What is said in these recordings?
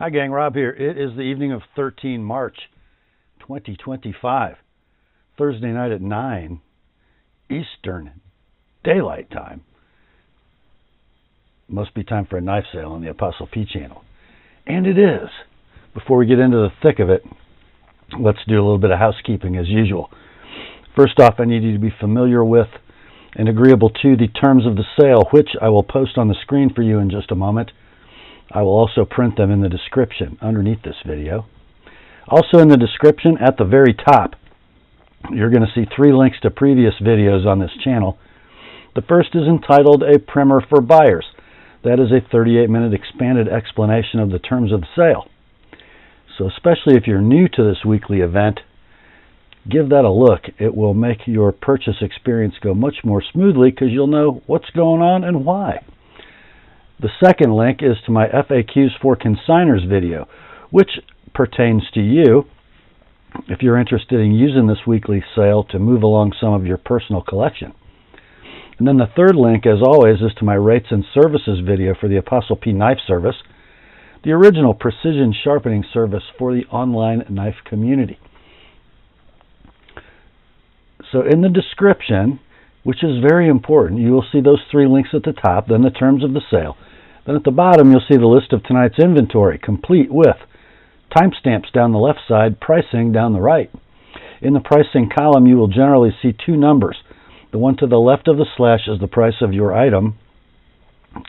Hi gang, Rob here. It is the evening of 13 March 2025, Thursday night at 9 Eastern Daylight Time. Must be time for a knife sale on the Apostle P channel. And it is. Before we get into the thick of it, let's do a little bit of housekeeping as usual. First off, I need you to be familiar with and agreeable to the terms of the sale, which I will post on the screen for you in just a moment. I will also print them in the description underneath this video. Also in the description at the very top, you're going to see 3 links to previous videos on this channel. The first is entitled A Primer for Buyers. That is a 38-minute expanded explanation of the terms of the sale. So especially if you're new to this weekly event, give that a look. It will make your purchase experience go much more smoothly because you'll know what's going on and why. The second link is to my FAQs for Consignors video, which pertains to you if you're interested in using this weekly sale to move along some of your personal collection. And then the third link, as always, is to my rates and services video for the TheApostleP Knife Service, the original precision sharpening service for the online knife community. So in the description, which is very important, you will see those 3 links at the top, then the terms of the sale. Then at the bottom, you'll see the list of tonight's inventory, complete with timestamps down the left side, pricing down the right. In the pricing column, you will generally see 2 numbers. The one to the left of the slash is the price of your item,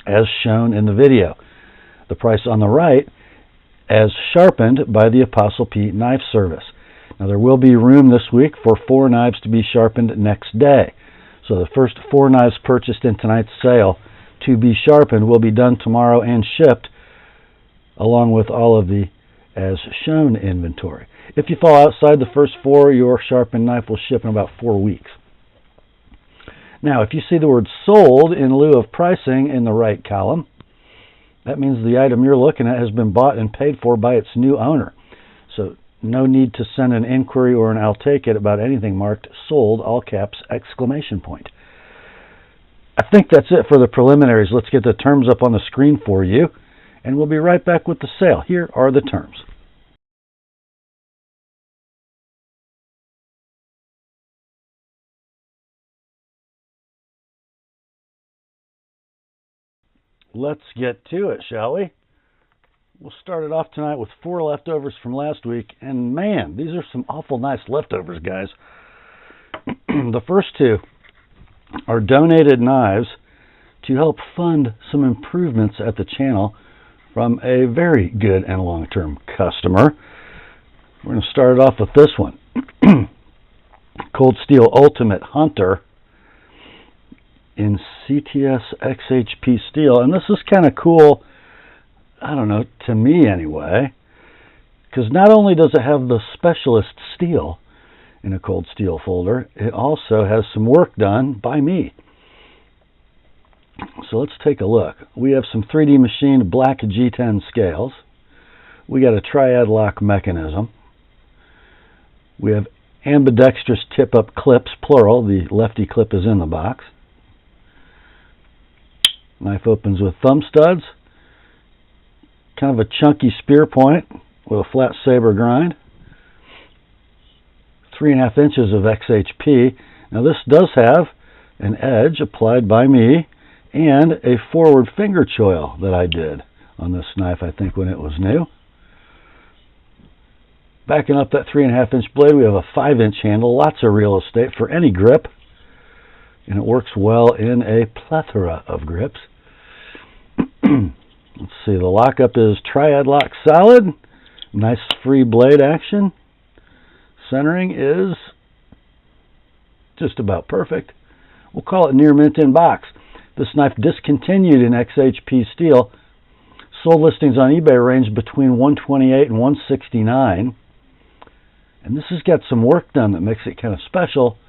as shown in the video. The price on the right, as sharpened by the TheApostleP Knife Service. Now, there will be room this week for 4 knives to be sharpened next day. So the first 4 knives purchased in tonight's sale to be sharpened will be done tomorrow and shipped, along with all of the as shown inventory. If you fall outside the first 4, your sharpened knife will ship in about 4 weeks. Now, if you see the word sold in lieu of pricing in the right column, that means the item you're looking at has been bought and paid for by its new owner. So no need to send an inquiry or an I'll take it about anything marked sold, all caps, exclamation point. I think that's it for the preliminaries. Let's get the terms up on the screen for you, and we'll be right back with the sale. Here are the terms. Let's get to it, shall we? We'll start it off tonight with 4 leftovers from last week, and man, these are some awful nice leftovers, guys. The first 2 are donated knives to help fund some improvements at the channel from a very good and long-term customer. We're going to start it off with this one. Cold Steel Ultimate Hunter in CTS XHP steel. And this is kind of cool, I don't know, to me anyway, because not only does it have the specialist steel in a cold steel folder, it also has some work done by me. So let's take a look. We have some 3D machined black G10 scales. We got a triad lock mechanism. We have ambidextrous tip-up clips, plural. The lefty clip is in the box. Knife opens with thumb studs. Kind of a chunky spear point with a flat saber grind. 3.5 inches of XHP. Now this does have an edge applied by me and a forward finger choil that I did on this knife, I think, when it was new. Backing up that 3.5 inch blade, we have a 5-inch handle, lots of real estate for any grip, and it works well in a plethora of grips. Let's see, the lockup is triad lock solid, nice free blade action. Centering is just about perfect. We'll call it near mint in box. This knife discontinued in XHP steel. Sold listings on eBay range between $128 and $169. And this has got some work done that makes it kind of special.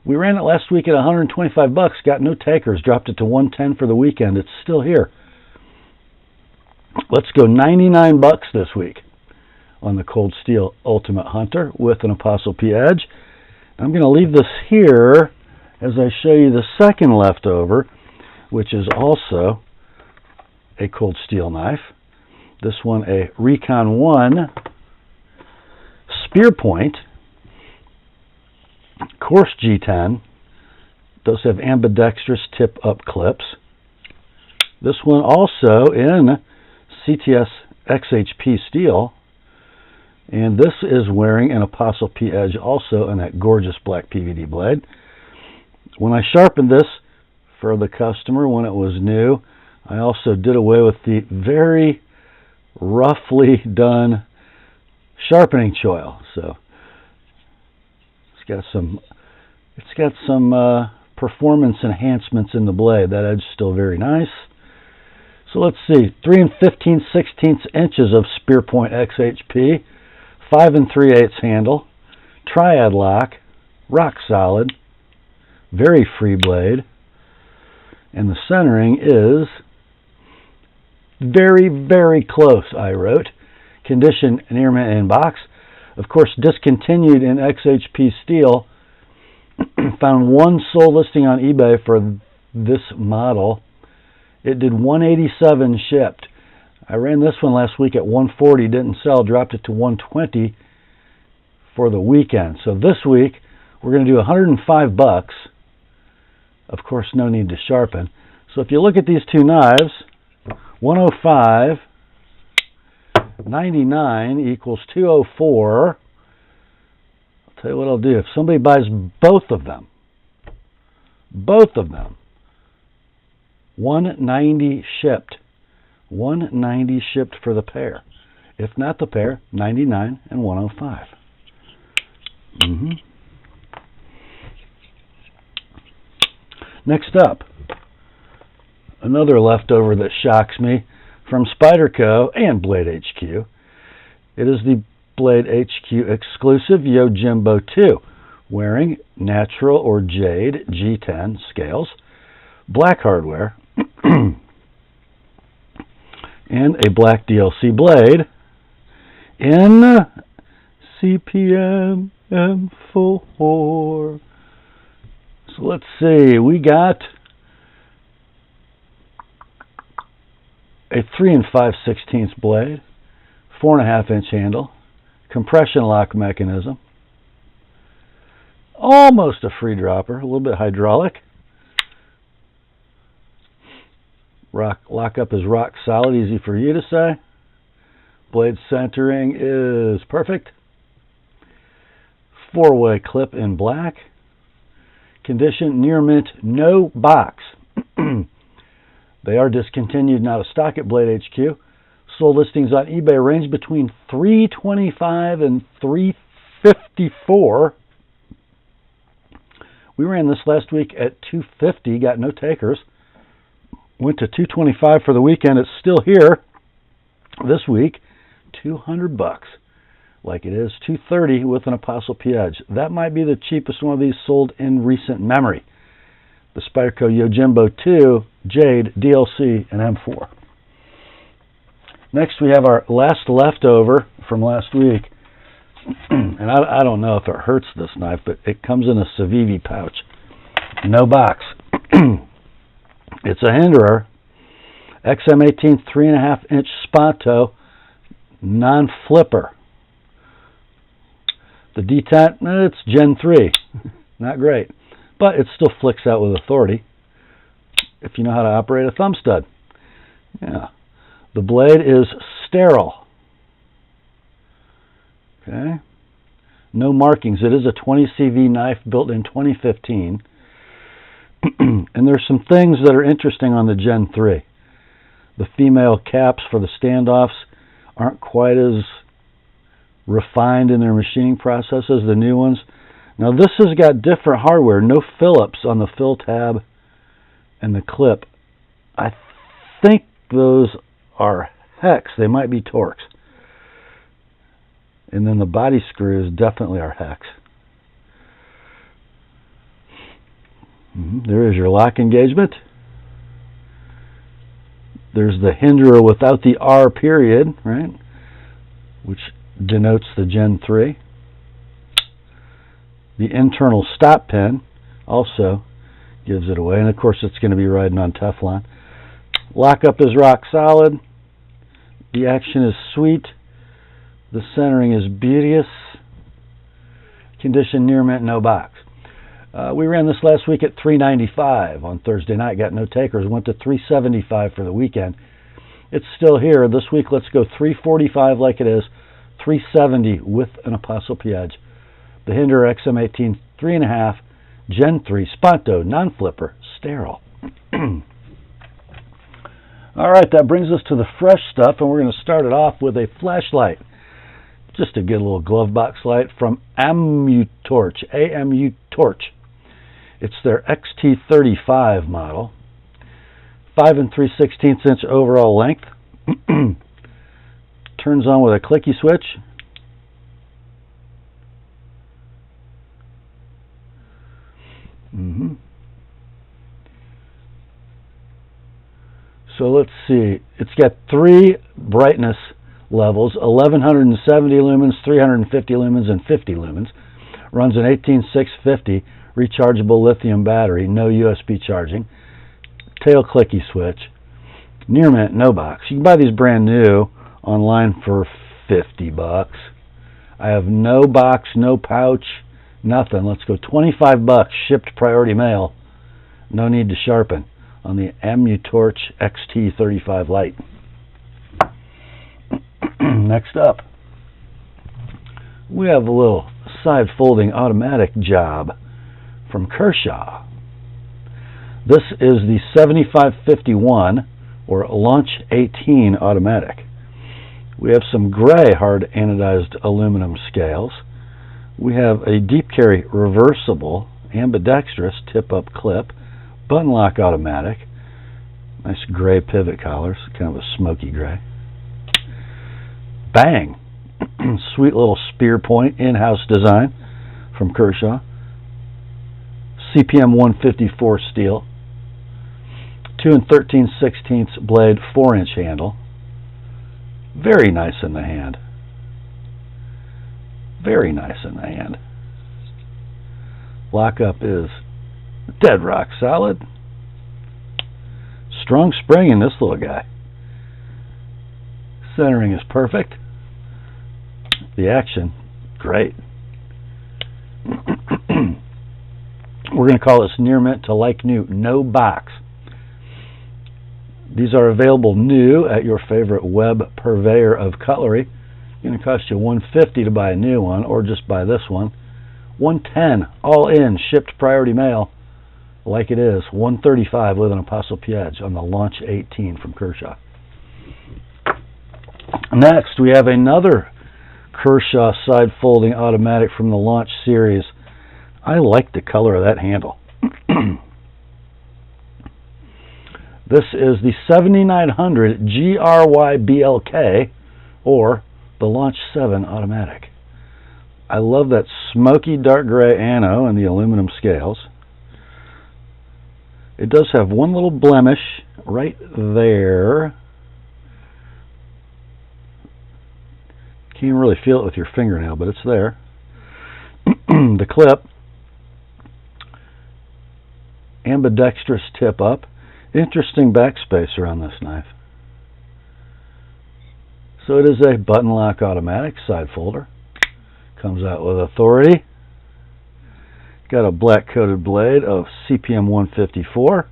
We ran it last week at $125, got no takers, dropped it to $110 for the weekend. It's still here. Let's go $99 this week on the Cold Steel Ultimate Hunter with an Apostle P edge. I'm going to leave this here as I show you the second leftover, which is also a cold steel knife. This one a Recon 1 spear point, coarse G10. Those have ambidextrous tip-up clips. This one also in CTS XHP steel. And this is wearing an ApostleP edge also in that gorgeous black PVD blade. When I sharpened this for the customer when it was new, I also did away with the very roughly done sharpening choil. So it's got some performance enhancements in the blade. That edge is still very nice. So let's see, 3 15/16 inches of spear point XHP, 5 3/8 handle, triad lock, rock solid, very free blade, and the centering is very, very close, I wrote. Condition near mint in box. Of course, discontinued in XHP steel. Found one sold listing on eBay for this model. It did $187 shipped. I ran this one last week at $140, didn't sell, dropped it to $120 for the weekend. So this week we're going to do $105. Of course, no need to sharpen. So if you look at these two knives, $105, $99 equals $204. I'll tell you what I'll do. If somebody buys both of them, $190 shipped. $190 shipped for the pair. If not the pair, $99 and $105. Next up, another leftover that shocks me from Spyderco and Blade HQ. It is the Blade HQ exclusive Yojimbo 2, wearing natural or Jade G10 scales, black hardware, and a black DLC blade in CPM M4. So let's see, we got a 3 5/16 blade, 4.5 inch handle, compression lock mechanism, almost a free dropper, a little bit hydraulic. Lockup is rock solid, easy for you to say. Blade centering is perfect. 4-way clip in black. Condition near mint, no box. They are discontinued and out of stock at Blade HQ. Sold listings on eBay range between $325 and $354. We ran this last week at $250, got no takers. Went to $225 for the weekend. It's still here this week. $200, like it is $230 with an ApostleP edge. That might be the cheapest one of these sold in recent memory. The Spyderco Yojimbo 2, Jade, DLC, and M4. Next we have our last leftover from last week. And I don't know if it hurts this knife, but it comes in a Civivi pouch. No box. It's a Hinderer XM18 3.5 inch Spanto non-flipper. The detent, it's Gen 3. Not great. But it still flicks out with authority if you know how to operate a thumb stud. Yeah. The blade is sterile. Okay. No markings. It is a 20 CV knife built in 2015. And there's some things that are interesting on the Gen 3. The female caps for the standoffs aren't quite as refined in their machining process as the new ones. Now this has got different hardware, no Phillips on the fill tab and the clip. I think those are hex. They might be Torx. And then the body screws definitely are hex. There is your lock engagement. There's the Hinderer without the R period, right? Which denotes the Gen 3. The internal stop pin also gives it away. And of course it's going to be riding on Teflon. Lockup is rock solid. The action is sweet. The centering is beauteous. Condition near mint, no box. We ran this last week at $395 on Thursday night. Got no takers. Went to $375 for the weekend. It's still here. This week, let's go $345 like it is. $370 with an Apostle P edge. The Hinderer XM18 3.5 Gen 3 Spanto non-flipper sterile. All right, that brings us to the fresh stuff, and we're going to start it off with a flashlight. Just a good little glove box light from Amutorch, Amutorch. It's their XT35 model. 5 3/16 inch overall length. Turns on with a clicky switch. So let's see. It's got 3 brightness levels, 1170 lumens, 350 lumens, and 50 lumens. Runs an 18650 rechargeable lithium battery, no USB charging. Tail clicky switch. Near mint, no box. You can buy these brand new online for $50. I have no box, no pouch, nothing. Let's go $25 shipped priority mail. No need to sharpen on the Amutorch XT35 light. Next up, we have a little side folding automatic job from Kershaw. This is the 7551 or Launch 18 automatic. We have some gray hard anodized aluminum scales. We have a deep carry reversible ambidextrous tip-up clip, button lock automatic, nice gray pivot collars, kind of a smoky gray. Bang! Sweet little spear point in-house design from Kershaw. CPM 154 steel. 2 3/16 blade, 4-inch handle. Very nice in the hand. Very nice in the hand. Lockup is dead rock solid. Strong spring in this little guy. Centering is perfect. The action, great. We're going to call this near mint to like new, no box. These are available new at your favorite web purveyor of cutlery. It's going to cost you $150 to buy a new one, or just buy this one. $110 all in, shipped priority mail, like it is. $135 with an Apostle P edge on the Launch 18 from Kershaw. Next, we have another Kershaw side folding automatic from the Launch series. I like the color of that handle. This is the 7900 GRY-BLK, or the Launch 7 automatic. I love that smoky dark gray ano and the aluminum scales. It does have one little blemish right there. Can't really feel it with your fingernail, but it's there. The clip, ambidextrous tip up. Interesting backspacer on this knife. So it is a button lock automatic side folder. Comes out with authority. Got a black coated blade of CPM 154.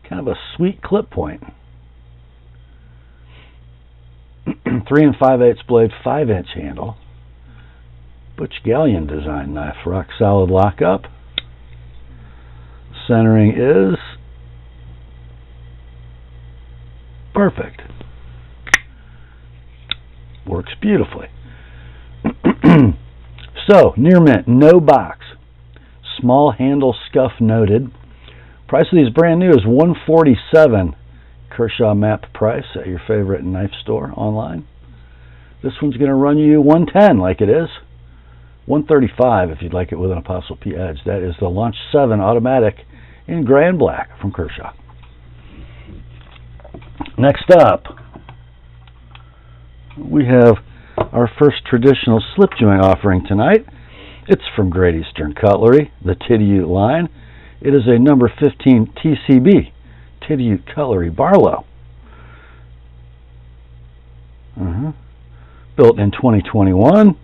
Kind of a sweet clip point. 3 5/8 blade, 5-inch handle. Butch Galleon design knife. Rock solid lockup. Centering is perfect. Works beautifully. So, near mint, no box. Small handle scuff noted. Price of these brand new is $147. Kershaw map price at your favorite knife store online. This one's going to run you $110 like it is. $135 if you'd like it with an Apostle P edge. That is the Launch 7 automatic in gray and black from Kershaw. Next up, we have our first traditional slip joint offering tonight. It's from Great Eastern Cutlery, the Tidioute line. It is a number 15 TCB, Tidioute Cutlery Barlow. Built in 2021.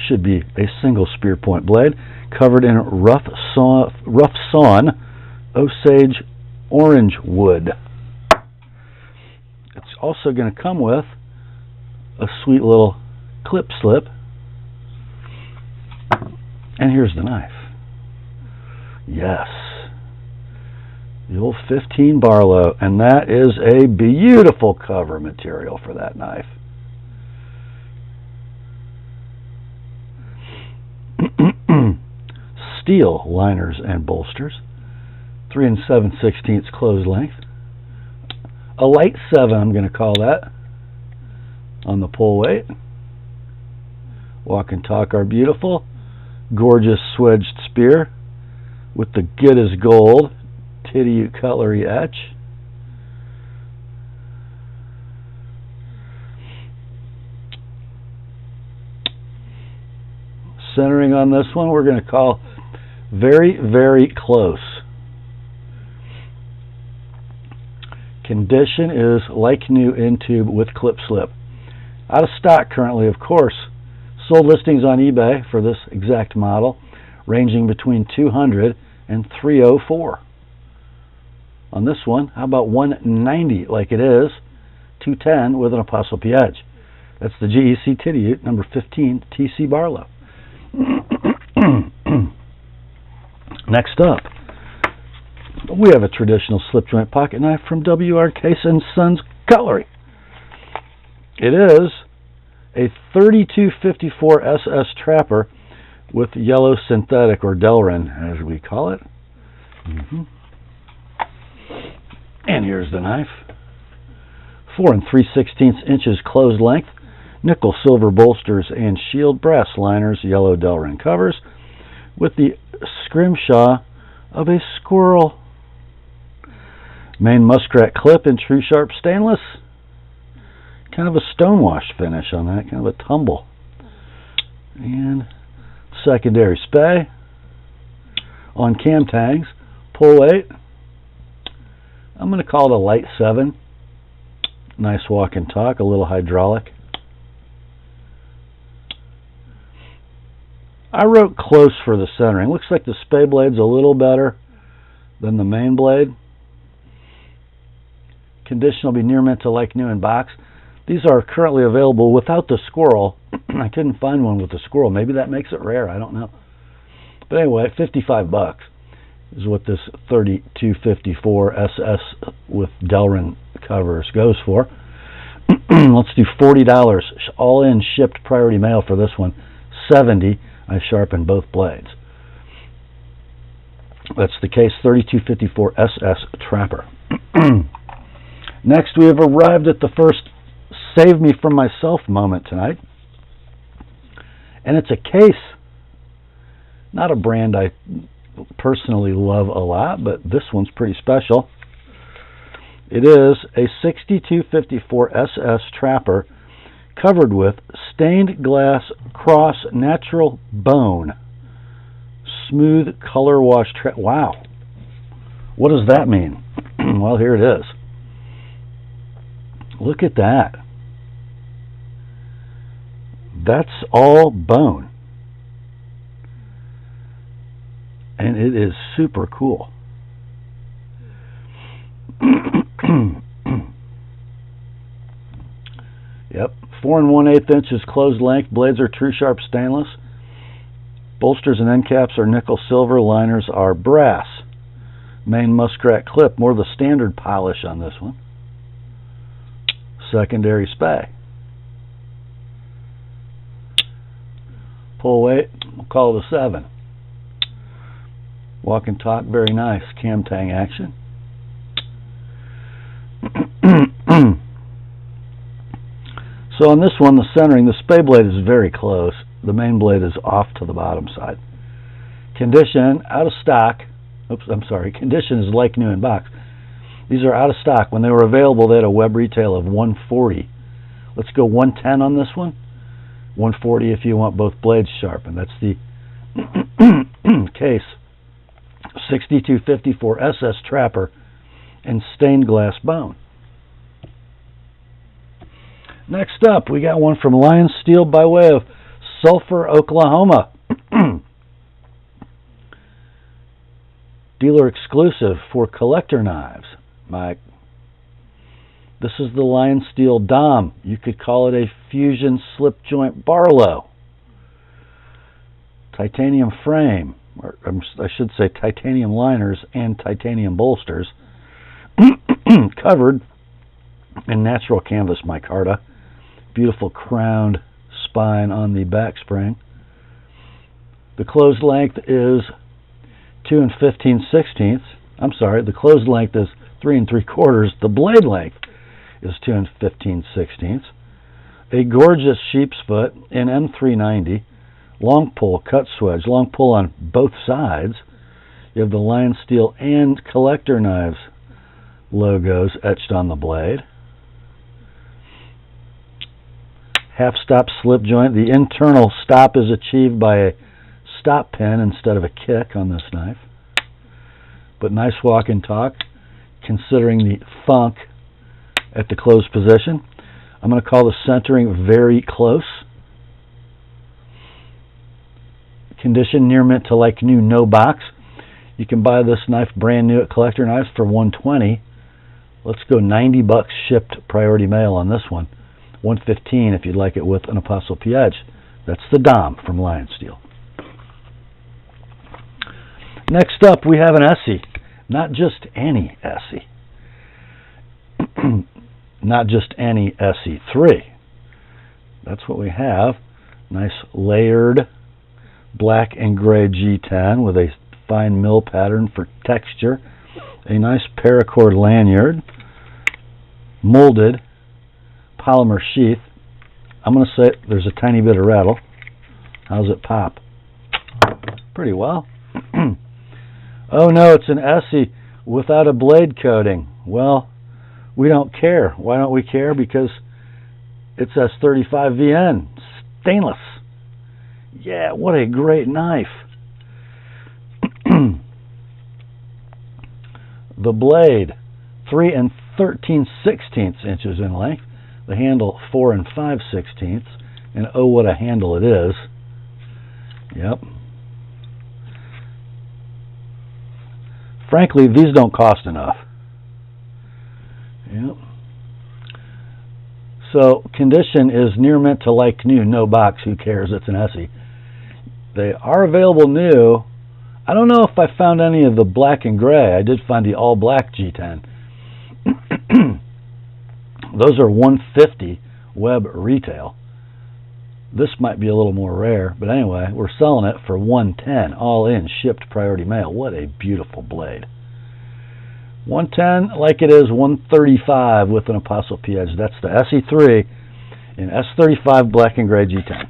Should be a single spear point blade, covered in rough sawn Osage orange wood. It's also going to come with a sweet little clip slip. And here's the knife. Yes. The old 15 Barlow, and that is a beautiful cover material for that knife. Steel liners and bolsters, 3 7/16 closed length. A light 7, I'm going to call that, on the pull weight. Walk and talk are beautiful. Gorgeous swedged spear with the good as gold Tidioute cutlery etch. Centering on this one, we're going to call very, very close. Condition is like new in tube with clip slip. Out of stock currently, of course. Sold listings on eBay for this exact model ranging between $200 and $304. On this one, how about $190 like it is, $210 with an ApostleP edge. That's the GEC Tidioute number 15 TC Barlow. Next up, we have a traditional slip joint pocket knife from W.R. Case & Sons Cutlery. It is a 3254 SS Trapper with yellow synthetic, or Delrin as we call it. And here's the knife. 4 3/16 inches closed length, nickel silver bolsters and shield brass liners, yellow Delrin covers, with the scrimshaw of a squirrel. Main muskrat clip in true sharp stainless. Kind of a stonewash finish on that, kind of a tumble. And secondary spay on cam tags. Pull weight, I'm going to call it a light 7. Nice walk and talk, a little hydraulic. I wrote close for the centering. Looks like the spay blade's a little better than the main blade. Condition will be near mint to like new in box. These are currently available without the squirrel. I couldn't find one with the squirrel. Maybe that makes it rare. I don't know. But anyway, $55 is what this 3254 SS with Delrin covers goes for. Let's do $40 all in, shipped priority mail for this one. $70. I sharpened both blades. That's the Case 3254 SS Trapper. Next, we have arrived at the first save me from myself moment tonight. And it's a case, not a brand I personally love a lot, but this one's pretty special. It is a 6254 SS Trapper covered with stained glass cross natural bone. Smooth color wash. Wow. What does that mean? Well, here it is. Look at that. That's all bone. And it is super cool. Yep. 4 1/8 inches closed length. Blades are true sharp stainless. Bolsters and end caps are nickel silver. Liners are brass. Main muskrat clip. More the standard polish on this one. Secondary spay. Pull weight, we'll call it a 7. Walk and talk, very nice. Cam tang action. So on this one, the centering, the spay blade is very close. The main blade is off to the bottom side. Condition, out of stock. Oops, I'm sorry. Condition is like new in box. These are out of stock. When they were available, they had a web retail of $140. Let's go $110 on this one. $140 if you want both blades sharpened. That's the Case 6254 SS Trapper in stained glass bone. Next up, we got one from Lionsteel by way of Sulphur, Oklahoma. Dealer exclusive for collector knives, Mike. This is the Lionsteel Dom. You could call it a fusion slip joint Barlow. Titanium frame, or I should say titanium liners and titanium bolsters, covered in natural canvas micarta. Beautiful crowned spine on the back spring. The closed length is 2 15/16. I'm sorry, the closed length is 3 3/4. The blade length is 2 15/16. A gorgeous sheep's foot in M390. Long pull, cut swedge, long pull on both sides. You have the Lionsteel and Collector Knives logos etched on the blade. Half stop slip joint. The internal stop is achieved by a stop pin instead of a kick on this knife. But nice walk and talk, considering the thunk at the closed position. I'm going to call the centering very close. Condition near mint to like new, no box. You can buy this knife brand new at Collector Knives for $120. Let's go $90 shipped priority mail on this one. $115 if you'd like it with an ApostleP edge. That's the Dom from Lionsteel. Next up, we have an ESEE. Not just any ESEE. Not just any ESEE 3. That's what we have. Nice layered black and gray G10 with a fine mill pattern for texture. A nice paracord lanyard. Molded polymer sheath. I'm going to say there's a tiny bit of rattle. How's it pop? Pretty well. Oh no, it's an ESEE without a blade coating. Well, we don't care. Why don't we care? Because it's S35VN, stainless. Yeah, what a great knife. The blade, 3 13/16 inches in length. The handle, 4 5/16. And oh, what a handle it is. Yep. Frankly, these don't cost enough. Yep. So, condition is near mint to like new, no box, who cares, it's an ESEE. They are available new. I don't know if I found any of the black and gray. I did find the all black G10. Those are $150 web retail. This might be a little more rare, but anyway, we're selling it for $110, all in, shipped priority mail. What a beautiful blade. $110, like it is $135 with an ApostleP edge. That's the ESEE 3 in S35 black and gray G10.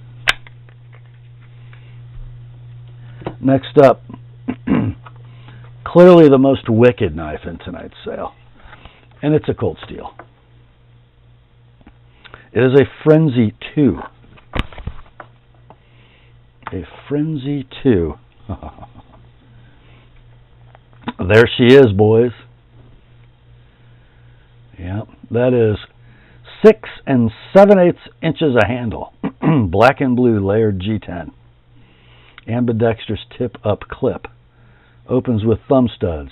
Next up, clearly the most wicked knife in tonight's sale, and it's a cold steel. It is a Frenzy 2. A Frenzy 2. There she is, boys. Yeah, that is 6 7/8 inches a handle. Black and blue layered G10. Ambidextrous tip-up clip. Opens with thumb studs.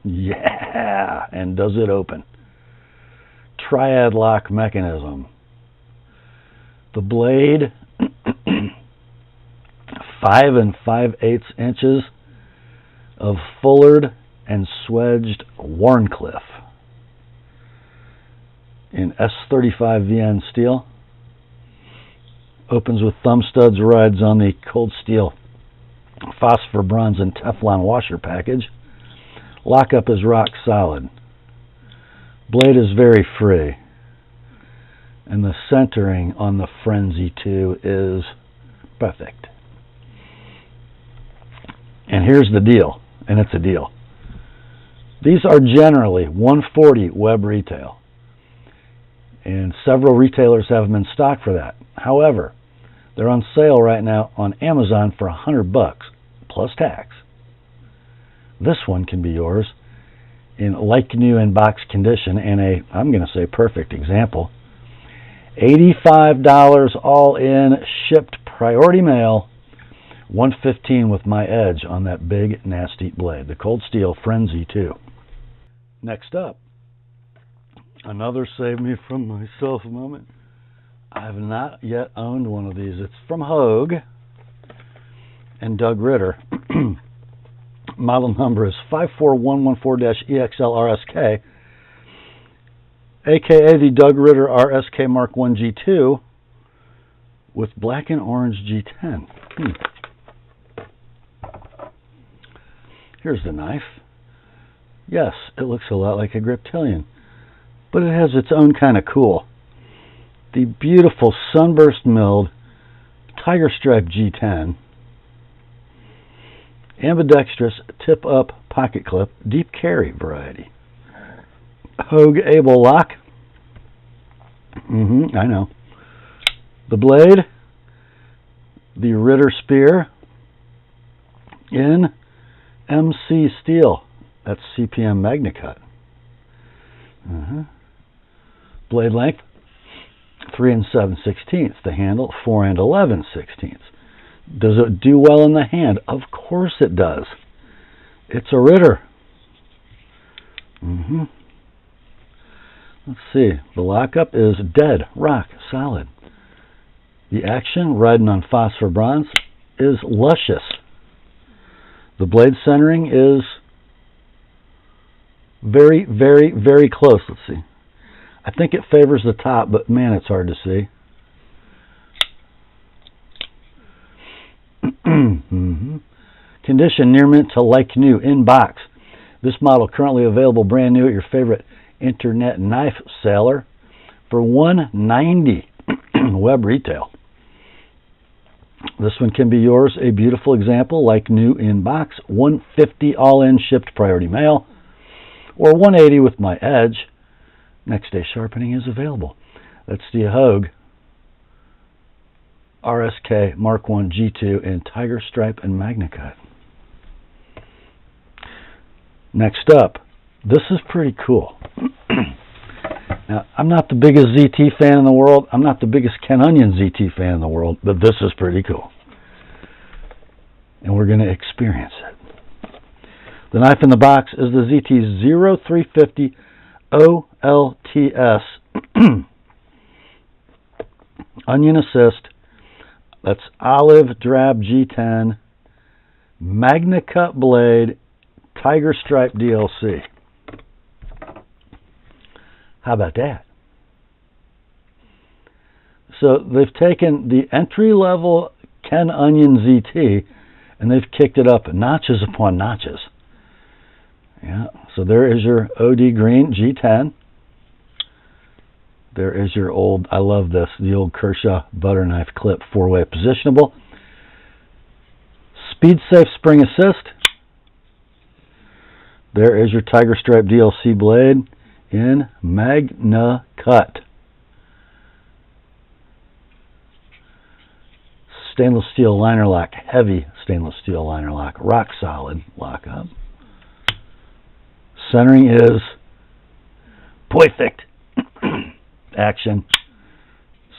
Yeah, and does it open. Triad lock mechanism. The blade, 5 5/8 inches of fullered and swedged Warncliffe in S35VN steel. Opens with thumb studs, rides on the cold steel phosphor, bronze, and Teflon washer package. Lockup is rock solid. Blade is very free. And the centering on the Frenzy 2 is perfect. And here's the deal, and it's a deal. These are generally $140 web retail. And several retailers have them in stock for that. However, they're on sale right now on Amazon for $100 plus tax. This one can be yours in like new in box condition and I'm going to say perfect example. $85 all in, shipped priority mail. $115 with my edge on that big nasty blade. The Cold Steel Frenzy 2. Next up, another save me from myself moment. I have not yet owned one of these. It's from Hogue and Doug Ritter. Model number is 54114-EXL-RSK, aka the Doug Ritter RSK Mark 1 G2 with black and orange G10. Here's the knife. Yes, it looks a lot like a Griptilian, but it has its own kind of cool. The beautiful sunburst milled Tiger Stripe G10, ambidextrous tip up pocket clip, deep carry variety. Hogue Able lock. I know. The blade, the Ritter Spear in MC steel. That's CPM MagnaCut. Blade length 3 7/16. The handle 4 11/16. Does it do well in the hand? Of course it does. It's a Ritter. Let's see. The lockup is dead, rock, solid. The action, riding on phosphor bronze, is luscious. The blade centering is very, very, very close. Let's see. I think it favors the top, but man, it's hard to see. Condition near mint to like new, in box. This model currently available brand new at your favorite internet knife seller for $190 web retail. This one can be yours. A beautiful example, like new in box. $150 all in, shipped priority mail, or $180 with my edge. Next day sharpening is available. That's the Hogue RSK Mark 1 G2 in Tiger Stripe and MagnaCut. Next up, this is pretty cool. Now, I'm not the biggest ZT fan in the world. I'm not the biggest Ken Onion ZT fan in the world, but this is pretty cool. And we're going to experience it. The knife in the box is the ZT 0350 OLTS Onion Assist. That's olive drab G10 MagnaCut blade, Tiger Stripe DLC. How about that? So they've taken the entry-level Ken Onion ZT and they've kicked it up notches upon notches. Yeah, so there is your OD green G10. There is your old, I love this, the old Kershaw butter knife clip, 4-way positionable. Speed safe spring assist. There is your Tiger Stripe DLC blade in MagnaCut. Stainless steel liner lock, heavy stainless steel liner lock, rock solid lockup. Centering is perfect. Action.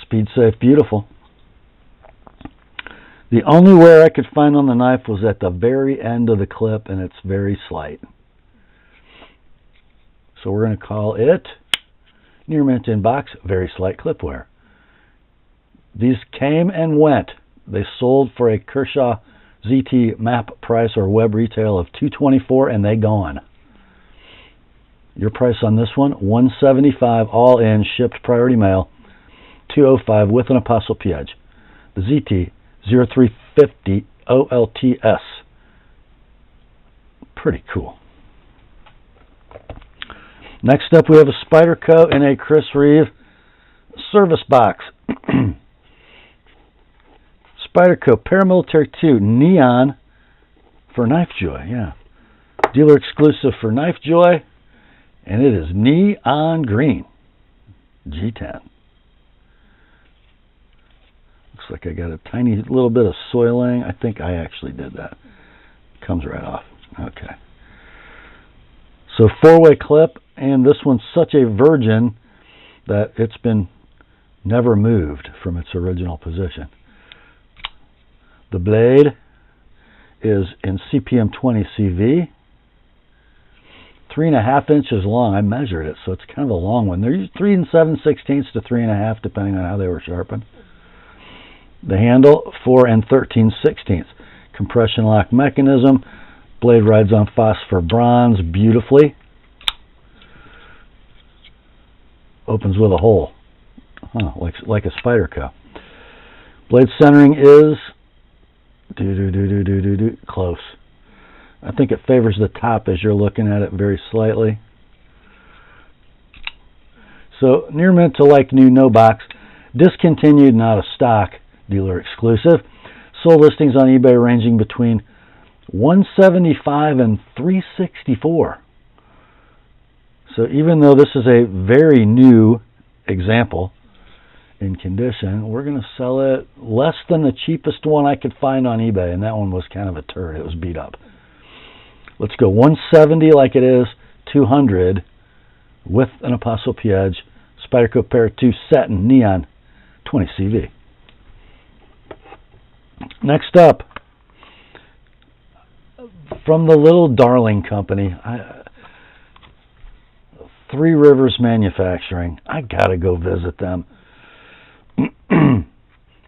Speed safe, beautiful. The only wear I could find on the knife was at the very end of the clip, and it's very slight. So we're going to call it near mint in box, very slight clip wear. These came and went. They sold for a Kershaw ZT map price or web retail of $224, and they gone. Your price on this one, $175 all in, shipped priority mail, $205 with an TheApostleP edge. The ZT 0350 OLTS. Pretty cool. Next up, we have a Spyderco in a Chris Reeve service box. Spyderco Paramilitary 2 Neon for Knife Joy. Yeah, dealer exclusive for Knife Joy. And it is neon green. G10. Looks like I got a tiny little bit of soiling. I think I actually did that. Comes right off. Okay. So 4-way clip, and this one's such a virgin that it's been never moved from its original position. The blade is in CPM 20 CV, 3.5 inches long. I measured it, so it's kind of a long one. They're 3 7/16 to 3.5, depending on how they were sharpened. The handle, 4 13/16. Compression lock mechanism. Blade rides on phosphor bronze beautifully. Opens with a hole, like a Spyderco. Blade centering is close. I think it favors the top as you're looking at it very slightly. So near mint to like new, no box, discontinued, not a stock, dealer exclusive. Sold listings on eBay ranging between $175 and $364. So even though this is a very new example in condition, we're going to sell it less than the cheapest one I could find on eBay, and that one was kind of a turd. It was beat up. Let's go 170 like it is, 200 with an Apostle P edge, Spyderco Pair 2 Satin Neon 20 CV. Next up, from the little darling company, Three Rivers Manufacturing. I gotta go visit them.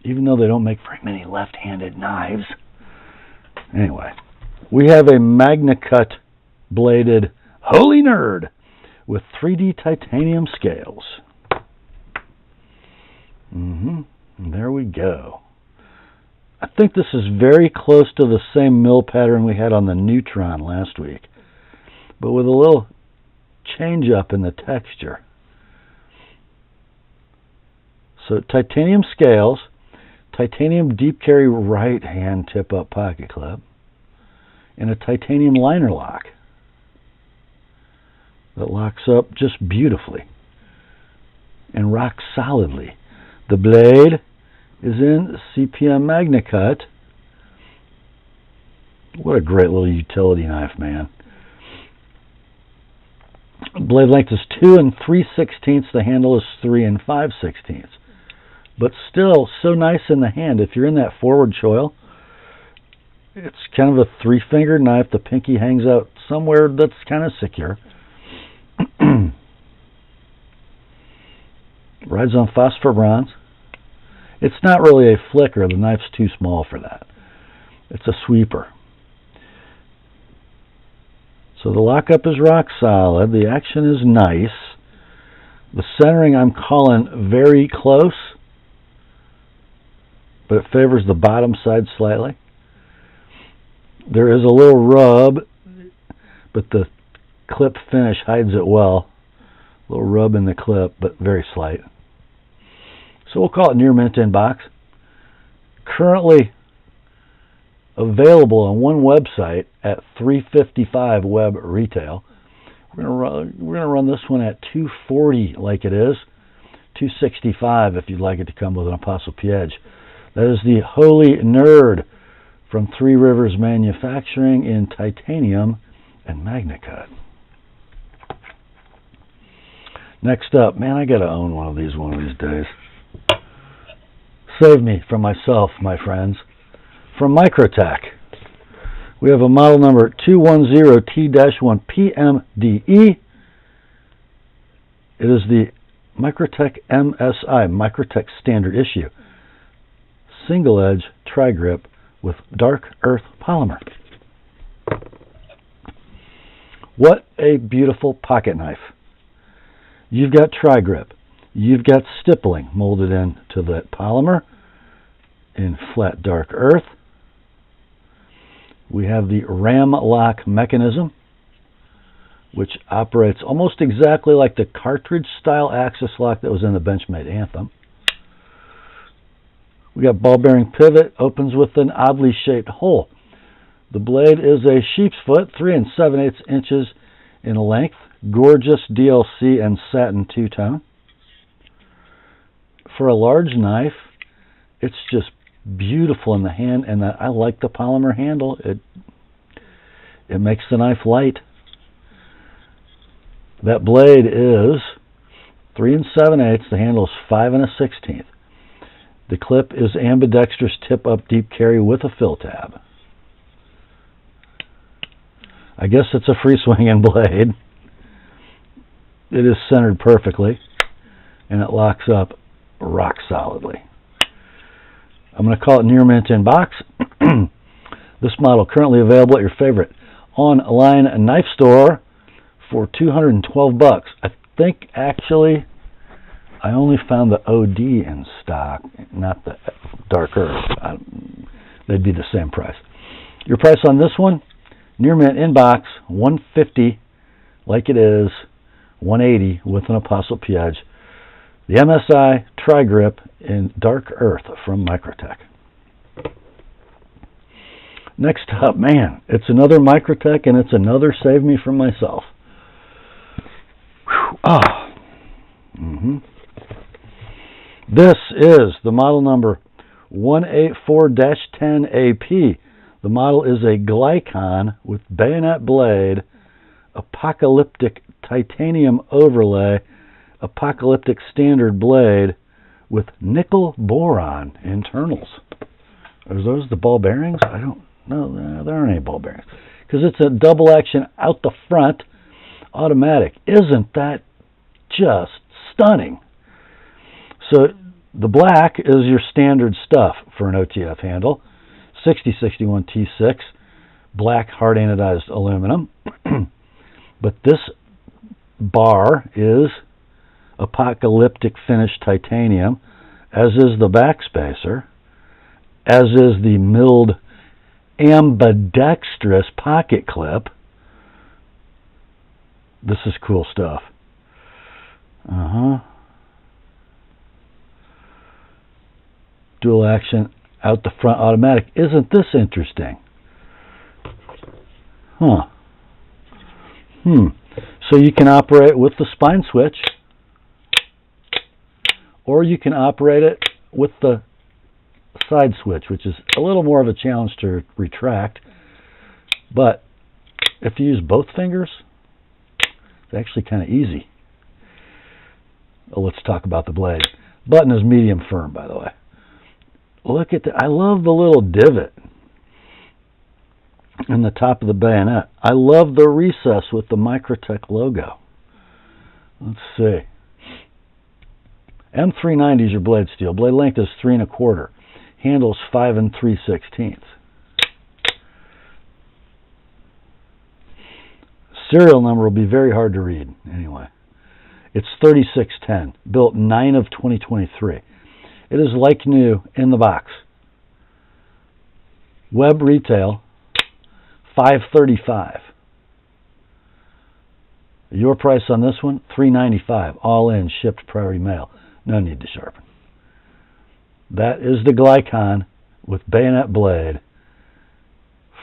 Even though they don't make very many left-handed knives. Anyway, we have a MagnaCut bladed Holy Nerd with 3D titanium scales. There we go. I think this is very close to the same mill pattern we had on the Neutron last week, but with a little change up in the texture. So titanium scales, titanium deep carry right hand tip up pocket clip, and a titanium liner lock that locks up just beautifully and rocks solidly. The blade is in CPM MagnaCut. What a great little utility knife, man. Blade length is 2 3/16. The handle is 3 5/16. But still so nice in the hand. If you're in that forward choil, it's kind of a 3-fingered knife. The pinky hangs out somewhere that's kind of secure. Rides on phosphor bronze. It's not really a flicker. The knife's too small for that. It's a sweeper. So the lockup is rock solid. The action is nice. The centering I'm calling very close, but it favors the bottom side slightly. There is a little rub, but the clip finish hides it well. A little rub in the clip, but very slight. So we'll call it near mint in box. Currently available on one website at $355 web retail. We're gonna run this one at $240 like it is, $265 if you'd like it to come with an Apostle P edge. That is the Holy Nerd from Three Rivers Manufacturing in titanium and MagnaCut. Next up, man, I gotta own one of these days. Save me from myself, my friends. From Microtech, we have a model number 210T-1 PMDE. It is the Microtech MSI, Microtech Standard Issue. Single edge tri-grip with dark earth polymer. What a beautiful pocket knife. You've got tri-grip. You've got stippling molded into that polymer in flat dark earth. We have the ram lock mechanism, which operates almost exactly like the cartridge style axis lock that was in the Benchmade Anthem. We got ball bearing pivot, opens with an oddly shaped hole. The blade is a sheep's foot, 3 7/8 inches in length, gorgeous DLC and satin two-tone. For a large knife, it's just beautiful in the hand, and I like the polymer handle. It makes the knife light. That blade is 3 7/8. The handle is 5 1/16. The clip is ambidextrous tip up deep carry with a fill tab. I guess it's a free swinging blade. It is centered perfectly, and it locks up rock solidly. I'm going to call it near mint in box. This model currently available at your favorite online knife store for $212. I think actually I only found the OD in stock, not the Dark Earth. They'd be the same price. Your price on this one, near mint in box, $150, like it is, $180 with an ApostleP edge. The MSI Tri-Grip in Dark Earth from Microtech. Next up, man, it's another Microtech, and it's another Save Me From Myself. This is the model number 184-10AP. The model is a Glykon with bayonet blade, apocalyptic titanium overlay, apocalyptic standard blade with nickel boron internals. Are those the ball bearings? I don't know. There aren't any ball bearings. Because it's a double action out the front automatic. Isn't that just stunning? So the black is your standard stuff for an OTF handle. 6061 T6, black hard anodized aluminum. But this bar is apocalyptic finished titanium, as is the backspacer, as is the milled ambidextrous pocket clip. This is cool stuff. Dual action out the front automatic. Isn't this interesting? So you can operate with the spine switch, or you can operate it with the side switch, which is a little more of a challenge to retract. But if you use both fingers, it's actually kind of easy. Let's talk about the blade. Button is medium firm, by the way. Look at that. I love the little divot in the top of the bayonet. I love the recess with the Microtech logo. Let's see. M390 is your blade steel. Blade length is 3 1/4. Handles 5 3/16. Serial number will be very hard to read anyway. It's 3610, built 9 of 2023. It is like new in the box. Web retail, $535. Your price on this one, $395, all in, shipped priority mail. No need to sharpen. That is the Glykon with bayonet blade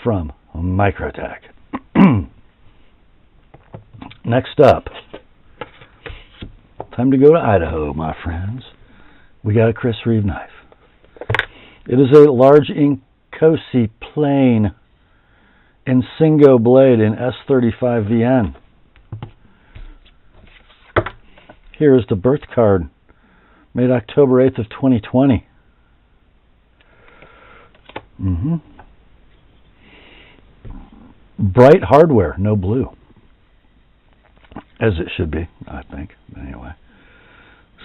from Microtech. Next up, time to go to Idaho, my friends. We got a Chris Reeve knife. It is a large Inkosi plain Insingo blade in S35VN. Here is the birth card, made October 8th of 2020. Bright hardware, no blue. As it should be, I think. Anyway.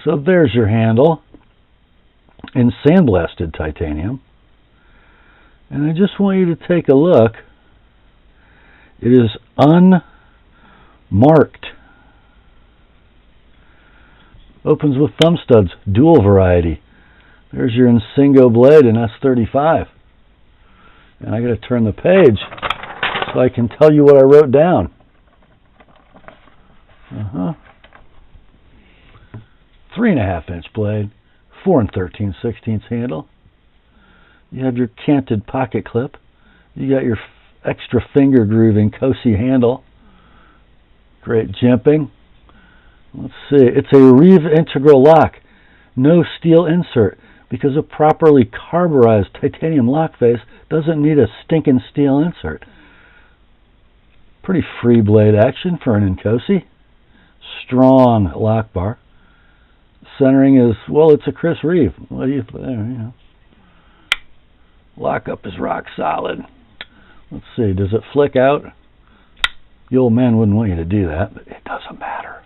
So there's your handle in sandblasted titanium. And I just want you to take a look. It is unmarked. Opens with thumb studs, dual variety. There's your Insingo blade in S35. And I got to turn the page so I can tell you what I wrote down. 3.5-inch blade, 4 13/16 handle. You have your canted pocket clip. You got your extra finger groove Inkosi handle. Great jimping. Let's see. It's a Reeve integral lock. No steel insert, because a properly carburized titanium lock face doesn't need a stinking steel insert. Pretty free blade action for an Inkosi. Strong lock bar. Centering is, well, it's a Chris Reeve. What do you know? Lockup is rock solid. Let's see, does it flick out? The old man wouldn't want you to do that, but it doesn't matter.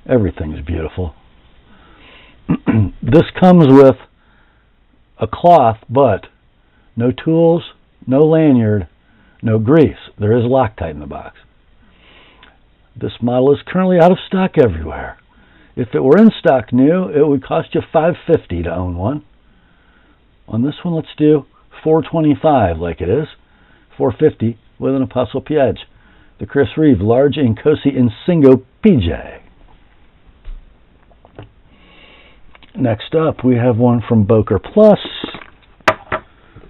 Everything's beautiful. This comes with a cloth, but no tools, no lanyard, no grease. There is Loctite in the box. This model is currently out of stock everywhere. If it were in stock new, it would cost you $550 to own one. On this one, let's do $425 like it is. $450 with an ApostleP edge. The Chris Reeve Large Inkosi Insingo PJ. Next up, we have one from Boker Plus.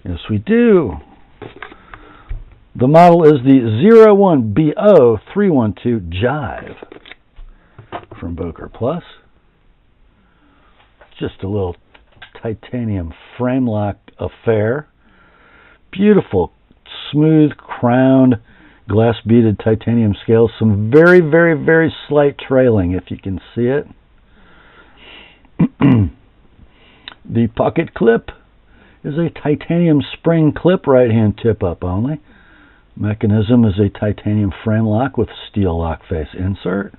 Yes, we do. The model is the 01BO312 Jive from Boker Plus. Just a little titanium frame lock affair. Beautiful, smooth crowned, glass beaded titanium scales. Some very, very, very slight trailing, if you can see it. The pocket clip is a titanium spring clip, right hand tip up only. Mechanism is a titanium frame lock with steel lock face insert.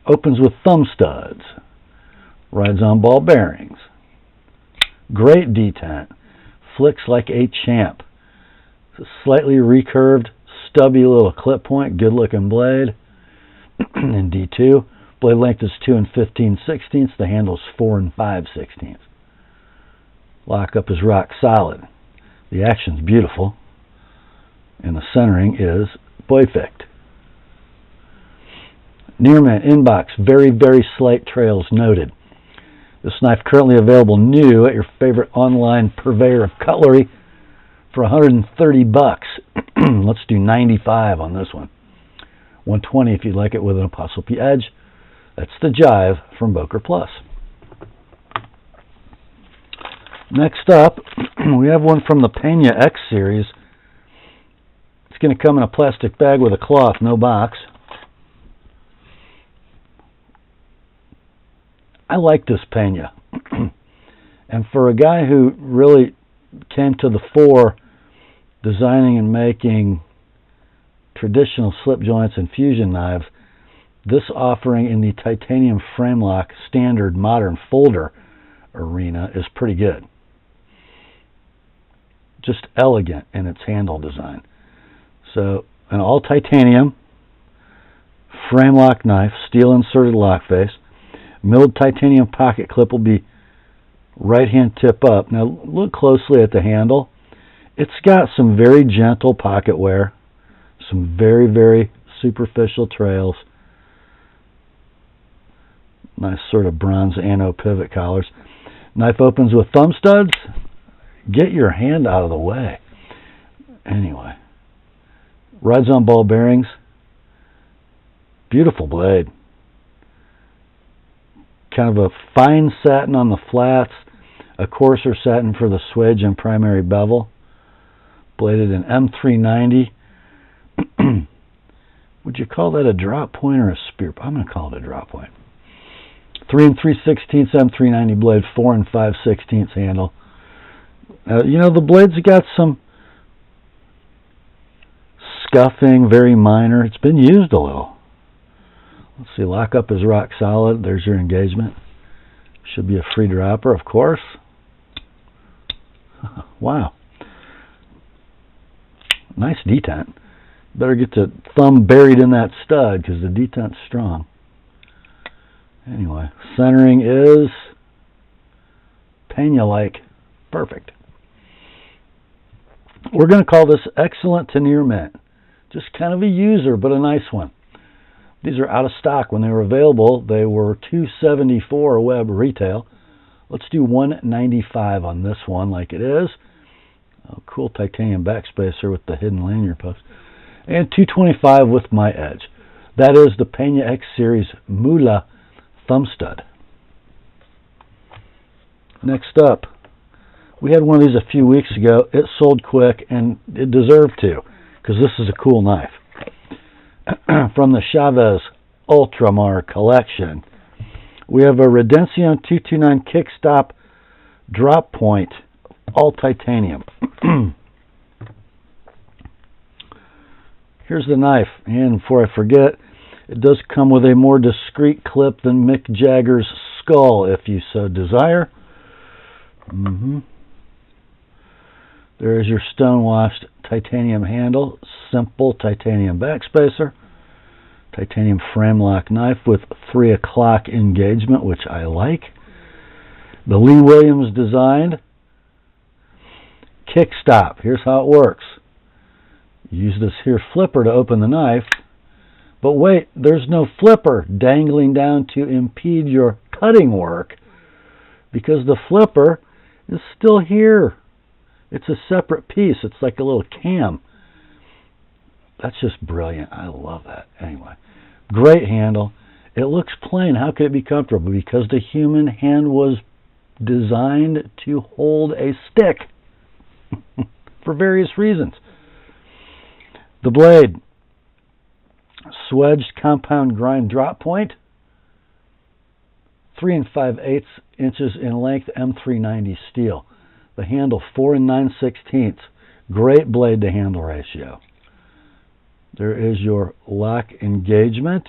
Opens with thumb studs. Rides on ball bearings. Great detent. Flicks like a champ. It's a slightly recurved, stubby little clip point. Good looking blade. In D2. Blade length is 2 15/16. The handle is 4 5/16. Lockup is rock solid. The action's beautiful. And the centering is perfect. Near mint inbox, very, very slight trails noted. This knife currently available new at your favorite online purveyor of cutlery for $130. Let's do $95 on this one. $120 if you'd like it with an ApostleP edge. That's the Jive from Boker Plus. Next up, we have one from the Pena X series. It's going to come in a plastic bag with a cloth, no box. I like this Pena. And for a guy who really came to the fore designing and making traditional slip joints and fusion knives, this offering in the titanium frame lock standard modern folder arena is pretty good. Just elegant in its handle design. So, an all titanium frame lock knife, steel inserted lock face. Milled titanium pocket clip will be right hand tip up. Now look closely at the handle. It's got some very gentle pocket wear, some very, very superficial trails. Nice sort of bronze anno pivot collars. Knife opens with thumb studs. Get your hand out of the way. Anyway, rides on ball bearings. Beautiful blade. Kind of a fine satin on the flats, a coarser satin for the swedge and primary bevel. Bladed in M390. Would you call that a drop point or a spear? I'm going to call it a drop point. 3 3/16 M390 blade, 4 5/16 handle. You know, the blade's got some scuffing, very minor. It's been used a little. Let's see, lockup is rock solid. There's your engagement. Should be a free dropper, of course. Wow. Nice detent. Better get the thumb buried in that stud because the detent's strong. Anyway, centering is Pena-like. Perfect. We're going to call this excellent to near mint. Just kind of a user, but a nice one. These are out of stock. When they were available, they were $274 web retail. Let's do $195 on this one like it is. Oh, cool titanium backspacer with the hidden lanyard post. And $225 with my edge. That is the Pena X Series Mula thumb stud. Next up, we had one of these a few weeks ago. It sold quick, and it deserved to, because this is a cool knife. From the Chavez Ultramar collection, We have a Redención 229 kickstop drop point, all titanium. Here's the knife, and before I forget, it does come with a more discreet clip than Mick Jagger's skull, if you so desire. There is your stone-washed titanium handle, simple titanium backspacer, titanium frame lock knife with 3 o'clock engagement, which I like. The Lee Williams designed kickstop. Here's how it works. Use this here flipper to open the knife, but wait, there's no flipper dangling down to impede your cutting work because the flipper is still here. It's a separate piece. It's like a little cam. That's just brilliant. I love that. Anyway, great handle. It looks plain. How could it be comfortable? Because the human hand was designed to hold a stick for various reasons. The blade, swedged compound grind drop point, 3 5/8 inches in length, M390 steel. The handle 4 9/16. Great blade to handle ratio. There is your lock engagement.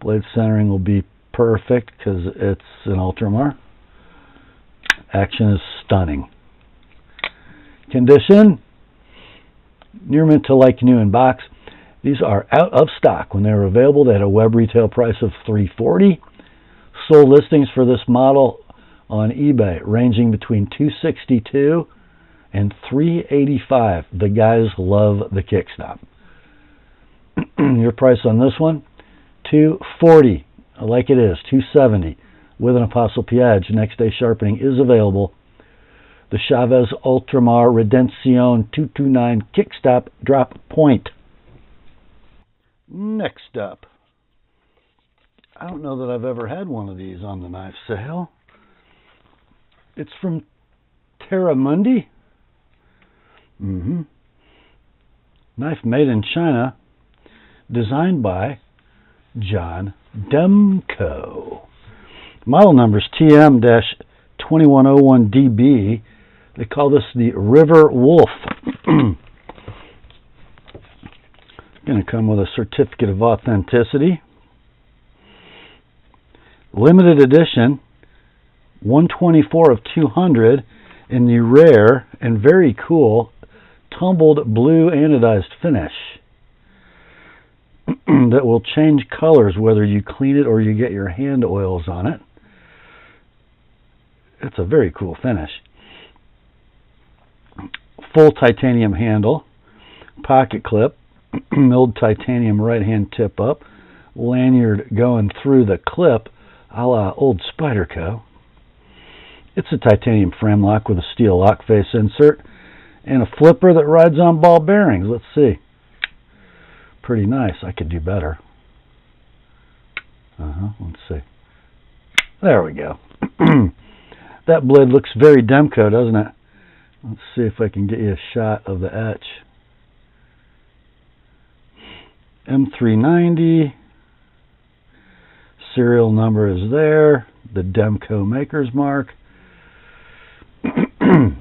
Blade centering will be perfect because it's an Ultramar. Action is stunning. Condition, near mint to like new in box. These are out of stock. When they were available, they had a web retail price of $340. Sold listings for this model on eBay ranging between $262 and $385. The guys love the kickstop. Your price on this one, $240. Like it is, $270 with an Apostle P edge. Next day sharpening is available. The Chavez Ultramar Redención 229 kickstop drop point. Next up, I don't know that I've ever had one of these on the knife sale. It's from Terramundi. Knife made in China, designed by John Demko. Model number is TM-2101DB. They call this the River Wolf. Going to come with a certificate of authenticity. Limited edition, 124 of 200 in the rare and very cool tumbled blue anodized finish that will change colors whether you clean it or you get your hand oils on it. It's a very cool finish. Full titanium handle, pocket clip, milled titanium right hand tip up, lanyard going through the clip a la old Spyderco. It's a titanium frame lock with a steel lock face insert and a flipper that rides on ball bearings. Let's see. Pretty nice. I could do better. Let's see. There we go. That blade looks very Demko, doesn't it? Let's see if I can get you a shot of the etch. M390. Serial number is there. The Demko maker's mark. 3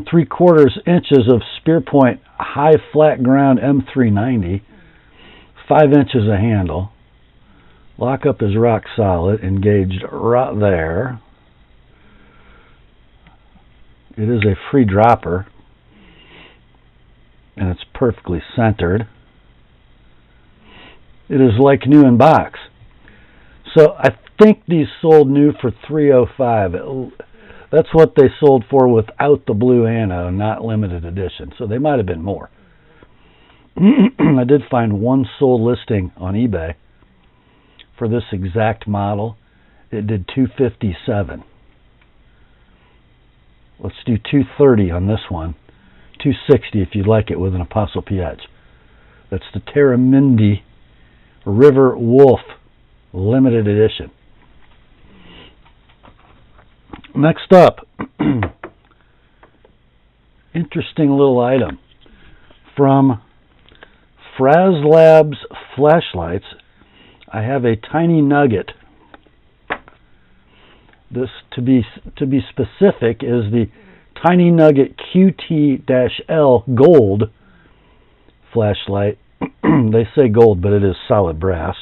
3/4 inches of spear point high flat ground M390. 5 inches of handle. Lockup is rock solid, engaged right there. It is a free dropper, and it's perfectly centered. It is like new in box. So I think these sold new for $305. That's what they sold for without the blue anode, not limited edition. So they might have been more. I did find one sold listing on eBay for this exact model. It did $257. Let's do $230 on this one. $260 if you'd like it with an Apostle P edge. That's the Terramundi River Wolf limited edition. Next up, interesting little item. From Fraz Labs flashlights, I have a tiny nugget. This, to be specific, is the Tiny Nugget QT-L Gold flashlight. They say gold, but it is solid brass.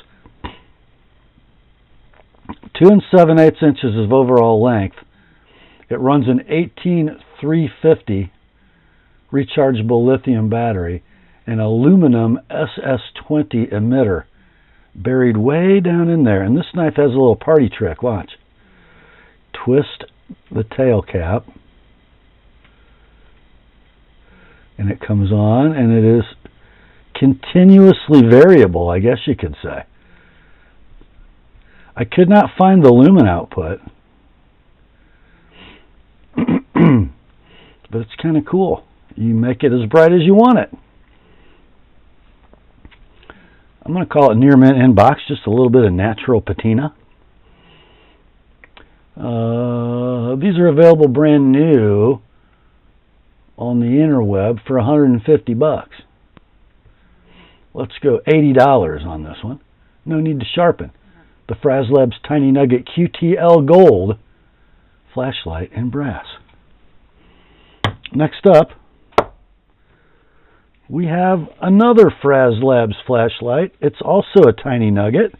2 7/8 inches of overall length. It runs an 18350 rechargeable lithium battery, an aluminum SS20 emitter buried way down in there. And this knife has a little party trick. Watch. Twist the tail cap, and it comes on, and it is continuously variable, I guess you could say. I could not find the lumen output, but it's kind of cool. You make it as bright as you want it. I'm going to call it near mint in box, just a little bit of natural patina. These are available brand new on the interweb for $150. Let's go $80 on this one. No need to sharpen. The Fraz Labs Tiny Nugget QT-L Gold flashlight in brass. Next up, we have another Fraz Labs flashlight. It's also a Tiny Nugget.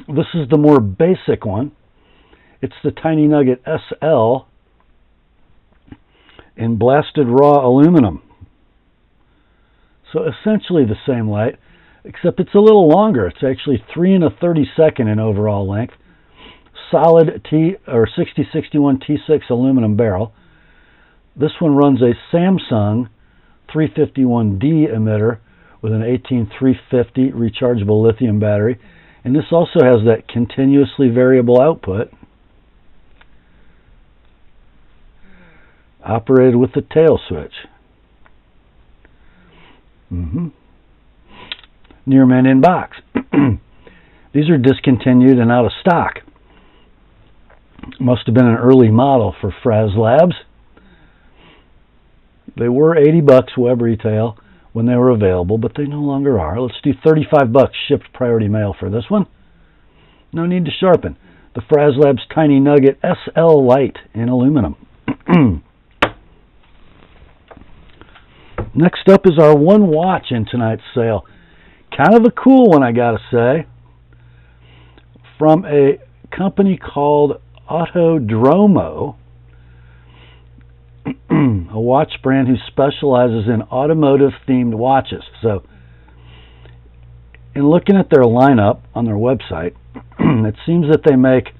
This is the more basic one. It's the Tiny Nugget SL in blasted raw aluminum. So essentially the same light, except it's a little longer. It's actually 3 1/32 in overall length. Solid 6061 T6 aluminum barrel. This one runs a Samsung 351D emitter with an 18350 rechargeable lithium battery. And this also has that continuously variable output, operated with the tail switch. Near mint in box. These are discontinued and out of stock. Must have been an early model for Fraz Labs. They were $80 web retail when they were available, but they no longer are. Let's do $35 shipped priority mail for this one. No need to sharpen. The Fraz Labs Tiny Nugget SL Light in aluminum. Next up is our one watch in tonight's sale. Kind of a cool one, I gotta say. From a company called Autodromo, a watch brand who specializes in automotive-themed watches. So, in looking at their lineup on their website, it seems that they make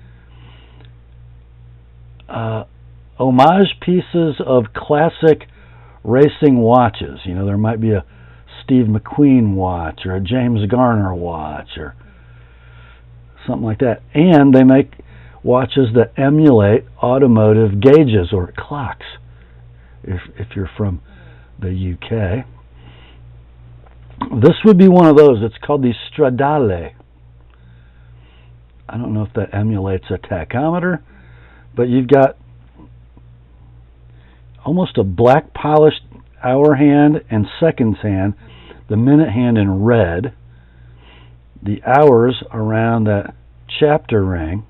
homage pieces of classic racing watches. You know, there might be a Steve McQueen watch or a James Garner watch or something like that. And they make watches that emulate automotive gauges or clocks, if you're from the UK. This would be one of those. It's called the Sterile. I don't know if that emulates a tachometer, but you've got almost a black polished hour hand and seconds hand, the minute hand in red, the hours around that chapter ring,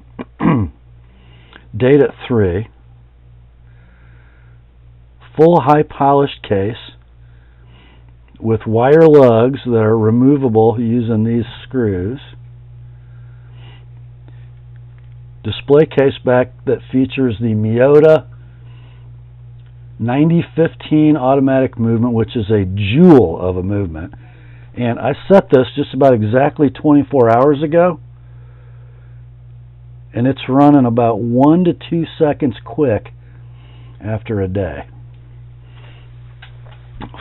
date at 3, full high polished case with wire lugs that are removable using these screws, display case back that features the Miyota 9015 automatic movement, which is a jewel of a movement. And I set this just about exactly 24 hours ago, and it's running about 1 to 2 seconds quick after a day.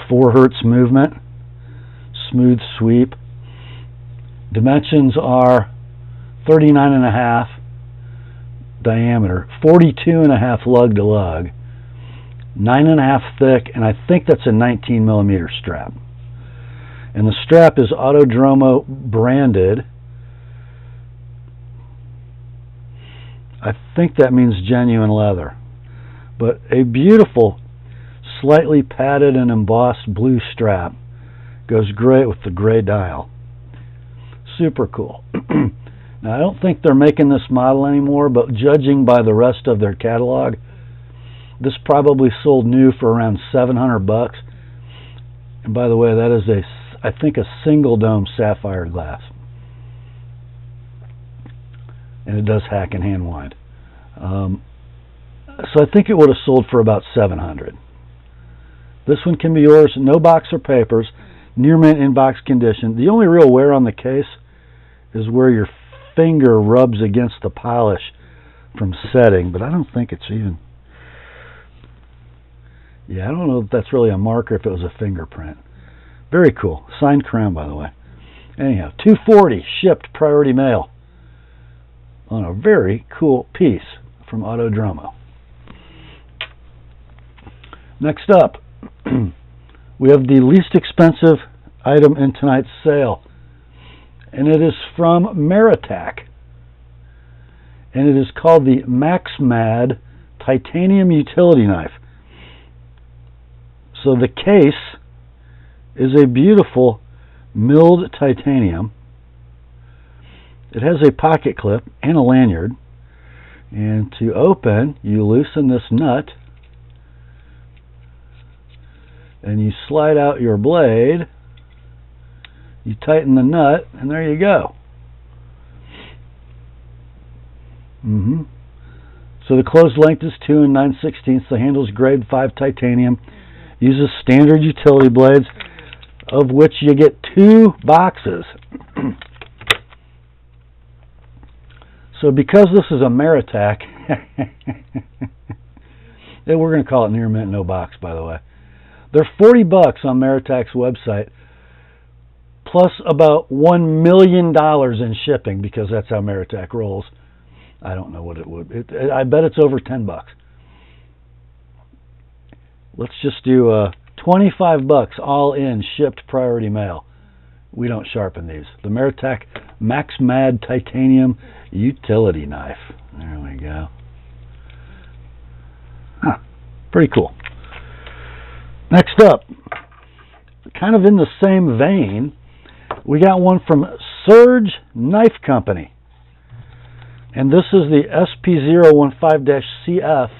4 hertz movement, smooth sweep. Dimensions are 39.5 diameter, 42.5 lug to lug, 9.5 thick, and I think that's a 19 millimeter strap. And the strap is Autodromo branded. I think that means genuine leather, But a beautiful, slightly padded and embossed blue strap. Goes great with the gray dial. Super cool. Now, I don't think they're making this model anymore, but judging by the rest of their catalog, this probably sold new for around $700. And by the way, that is I think a single dome sapphire glass. And it does hack and hand wind. So I think it would have sold for about $700. This one can be yours, no box or papers, near mint in box condition. The only real wear on the case is where your finger rubs against the polish from setting, but I don't think it's even... Yeah, I don't know if that's really a marker, if it was a fingerprint. Very cool. Signed crown, by the way. Anyhow, $240 shipped priority mail on a very cool piece from Autodromo. Next up, we have the least expensive item in tonight's sale, and it is from Microtech, and it is called the MaxMad Titanium Utility Knife. So the case is a beautiful milled titanium. It has a pocket clip and a lanyard, and to open, you loosen this nut and you slide out your blade, you tighten the nut, and there you go. So the closed length is 2 9/16. The handle is grade 5 titanium. Uses standard utility blades, of which you get 2 boxes. So because this is a Microtech, we're going to call it near mint, no box, by the way. They're $40 on Microtech's website, plus about $1 million in shipping, because that's how Microtech rolls. I don't know what it would. I bet it's over $10. Let's just do $25 all in, shipped priority mail. We don't sharpen these. The Microtech MaxMad Titanium Utility Knife. There we go. Pretty cool. Next up, kind of in the same vein, we got one from Surge Knife Company. And this is the SP015-CF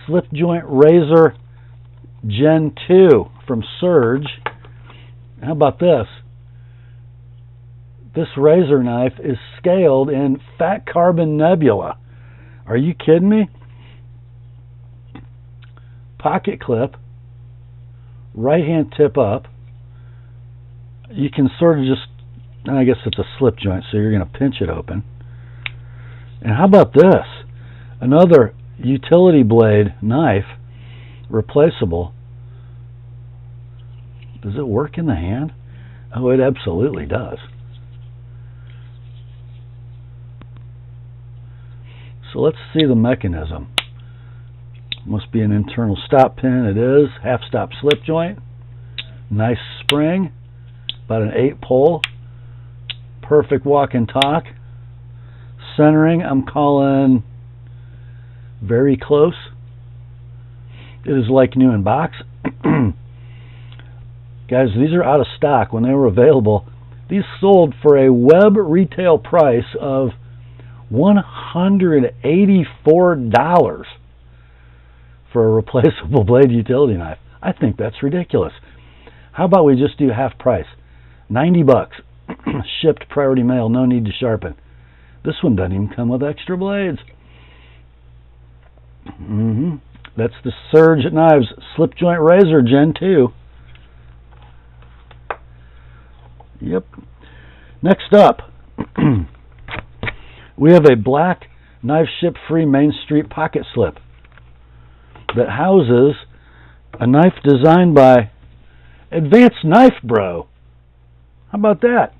Slip Joint Razor Gen 2 from Surge. How about this? This razor knife is scaled in fat carbon nebula. Are you kidding me? Pocket clip, right hand tip up. You can sort of just, I guess it's a slip joint, so you're going to pinch it open. And how about this? Another utility blade knife, replaceable. Does it work in the hand? Oh, it absolutely does. So let's see the mechanism. Must be an internal stop pin. It is. Half stop slip joint. Nice spring. About an 8-pole. Perfect walk and talk. Centering, I'm calling very close. It is like new in box. Guys, these are out of stock. When they were available, these sold for a web retail price of $184 for a replaceable blade utility knife. I think that's ridiculous. How about we just do half price? $90. Shipped priority mail, no need to sharpen. This one doesn't even come with extra blades. That's the Surge Knives Slip Joint Razor Gen 2. Yep. Next up, we have a black knife ship free Main Street pocket slip that houses a knife designed by Advanced Knife Bro. How about that?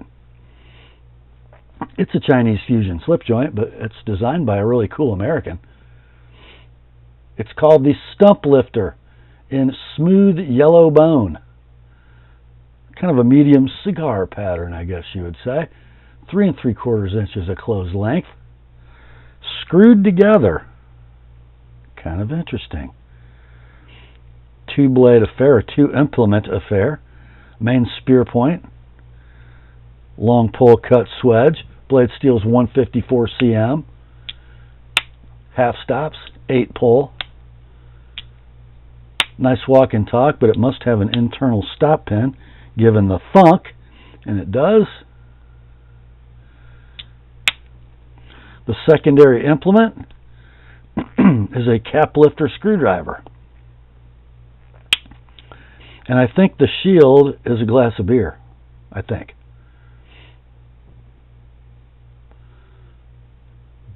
It's a Chinese fusion slip joint, but it's designed by a really cool American. It's called the Stump Lifter in smooth yellow bone. Kind of a medium cigar pattern, I guess you would say. 3 3/4 inches of closed length. Screwed together kind of interesting. 2-blade affair, or 2-implement affair. Main spear point. Long pull cut swedge. Blade steel's 154 cm. Half stops, 8 pull. Nice walk and talk, but it must have an internal stop pin given the thunk, and it does. The secondary implement is a cap lifter screwdriver. And I think the shield is a glass of beer. I think.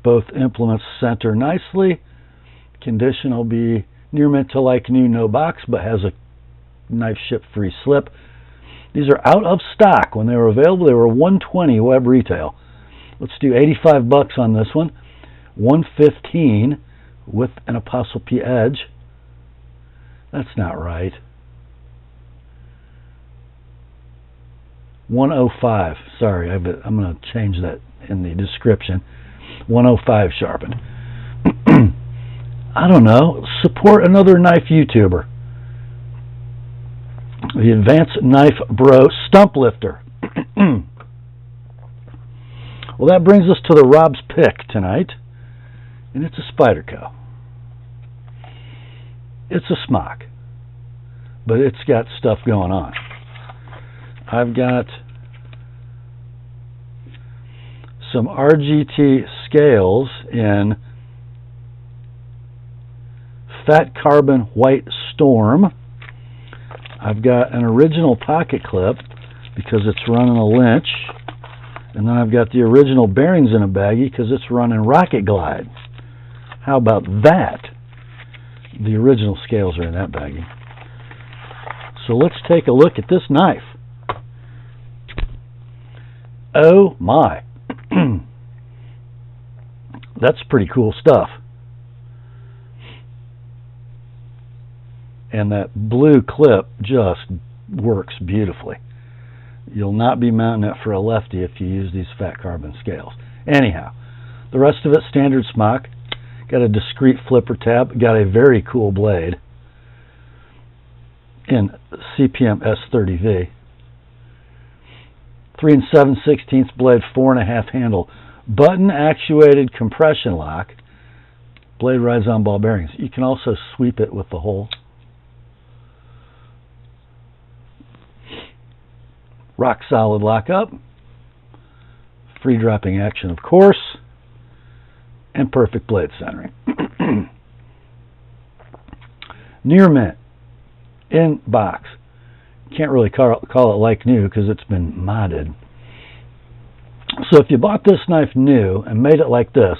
Both implements center nicely. Condition will be near mint to like new, no box, but has a knife ship free slip. These are out of stock. When they were available, they were $120 web retail. Let's do $85 on this one. $115 with an Apostle P edge. That's not right. $105. Sorry, I'm going to change that in the description. $105 sharpened. I don't know. Support another knife YouTuber. The Advanced Knife Bro Stump Lifter. Well, that brings us to the Rob's Pick tonight, and it's a Spyderco. It's a smock, but it's got stuff going on. I've got some RGT scales in Fat Carbon White Storm. I've got an original pocket clip because it's running a Lynch. And then I've got the original bearings in a baggie because it's running Rocket Glide. How about that? The original scales are in that baggie. So let's take a look at this knife. Oh my. That's pretty cool stuff. And that blue clip just works beautifully. You'll not be mounting it for a lefty if you use these fat carbon scales. Anyhow, the rest of it standard smock. Got a discrete flipper tab. Got a very cool blade in CPM S30V. 3 7/16 blade, 4.5 handle. Button actuated compression lock. Blade rides on ball bearings. You can also sweep it with the hole. Rock solid lockup. Free dropping action, of course. And perfect blade centering. Near mint. In box. Can't really call it like new because it's been modded. So if you bought this knife new and made it like this,